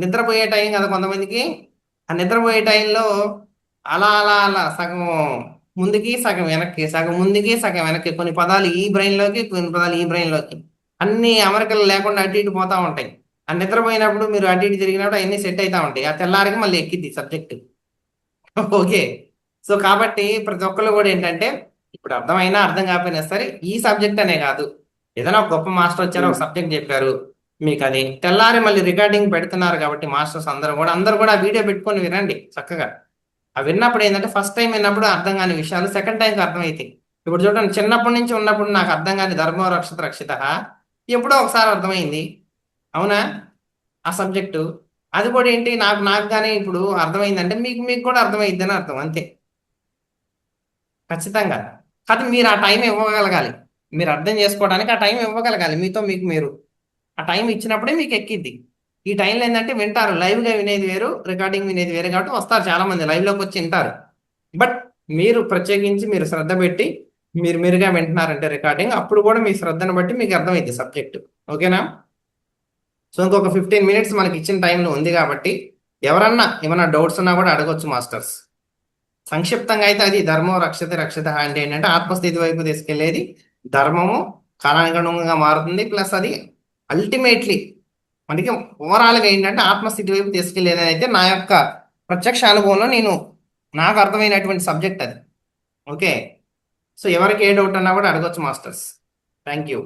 నిద్రపోయే టైం కదా కొంతమందికి. ఆ నిద్రపోయే టైంలో అలా అలా అలా సగం ముందుకి సగం వెనక్కి, సగం ముందుకి సగం వెనక్కి, కొన్ని పదాలు ఈ బ్రెయిన్లోకి, కొన్ని పదాలు ఈ బ్రెయిన్లోకి, అన్ని అమరికలు లేకుండా అటు ఇటు పోతా ఉంటాయి. ఆ నిద్రపోయినప్పుడు మీరు అటు ఇటు తిరిగినప్పుడు అవన్నీ సెట్ అవుతా ఉంటాయి. ఆ తెల్లారికి మళ్ళీ ఎక్కిద్ది సబ్జెక్ట్. ఓకే. సో కాబట్టి ప్రతి ఒక్కరు కూడా ఏంటంటే ఇప్పుడు అర్థమైనా అర్థం కాకపోయినా సరే ఈ సబ్జెక్ట్ అనే కాదు, ఏదైనా ఒక గొప్ప మాస్టర్ వచ్చారు, ఒక సబ్జెక్ట్ చెప్పారు మీకు, అది తెల్లారి మళ్ళీ రికార్డింగ్ పెడుతున్నారు కాబట్టి మాస్టర్స్ అందరూ కూడా ఆ వీడియో పెట్టుకొని వినండి చక్కగా. ఆ విన్నప్పుడు ఏంటంటే ఫస్ట్ టైం విన్నప్పుడు అర్థం కాని విషయాలు సెకండ్ టైంకి అర్థమవుతాయి. ఇప్పుడు చూడండి, చిన్నప్పటి నుంచి ఉన్నప్పుడు నాకు అర్థం కాని ధర్మో రక్షిత రక్షిత ఎప్పుడో ఒకసారి అర్థమైంది, అవునా? ఆ సబ్జెక్టు అది కూడా ఏంటి నాకు కానీ ఇప్పుడు అర్థమైందంటే మీకు కూడా అర్థమైంది అని అర్థం, అంతే. ఖచ్చితంగా. కాదు, మీరు ఆ టైం ఇవ్వగలగాలి. మీరు అర్థం చేసుకోవడానికి ఆ టైం ఇవ్వగలగాలి. మీకు మీరు ఆ టైం ఇచ్చినప్పుడే మీకు ఎక్కిద్ది. ఈ టైంలో ఏంటంటే వింటారు, లైవ్గా వినేది వేరు, రికార్డింగ్ వినేది వేరు. కాబట్టి వస్తారు చాలా మంది లైవ్లోకి వచ్చి వింటారు. బట్ మీరు ప్రత్యేకించి మీరు శ్రద్ధ పెట్టి మీరుగా వింటున్నారంటే రికార్డింగ్, అప్పుడు కూడా మీ శ్రద్ధను బట్టి మీకు అర్థమైంది సబ్జెక్టు. ఓకేనా? సో ఇంకొక 15 మినిట్స్ మనకి ఇచ్చిన టైంలో ఉంది కాబట్టి ఎవరన్నా ఏమైనా డౌట్స్ ఉన్నా కూడా అడగొచ్చు మాస్టర్స్. సంక్షిప్తంగా అయితే అది ధర్మం రక్షిత రక్షిత అంటే ఏంటంటే ఆత్మస్థితి వైపు తీసుకెళ్లేది. ధర్మము కాలానుగుణంగా మారుతుంది, ప్లస్ అది అల్టిమేట్లీ మనకి ఓవరాల్గా ఏంటంటే ఆత్మస్థితి వైపు తీసుకెళ్లేది అయితే నా యొక్క ప్రత్యక్ష అనుభవంలో నాకు అర్థమైనటువంటి సబ్జెక్ట్ అది. ఓకే. సో ఎవరికి ఏ డౌట్ అన్నా కూడా అడగొచ్చు మాస్టర్స్. Thank you.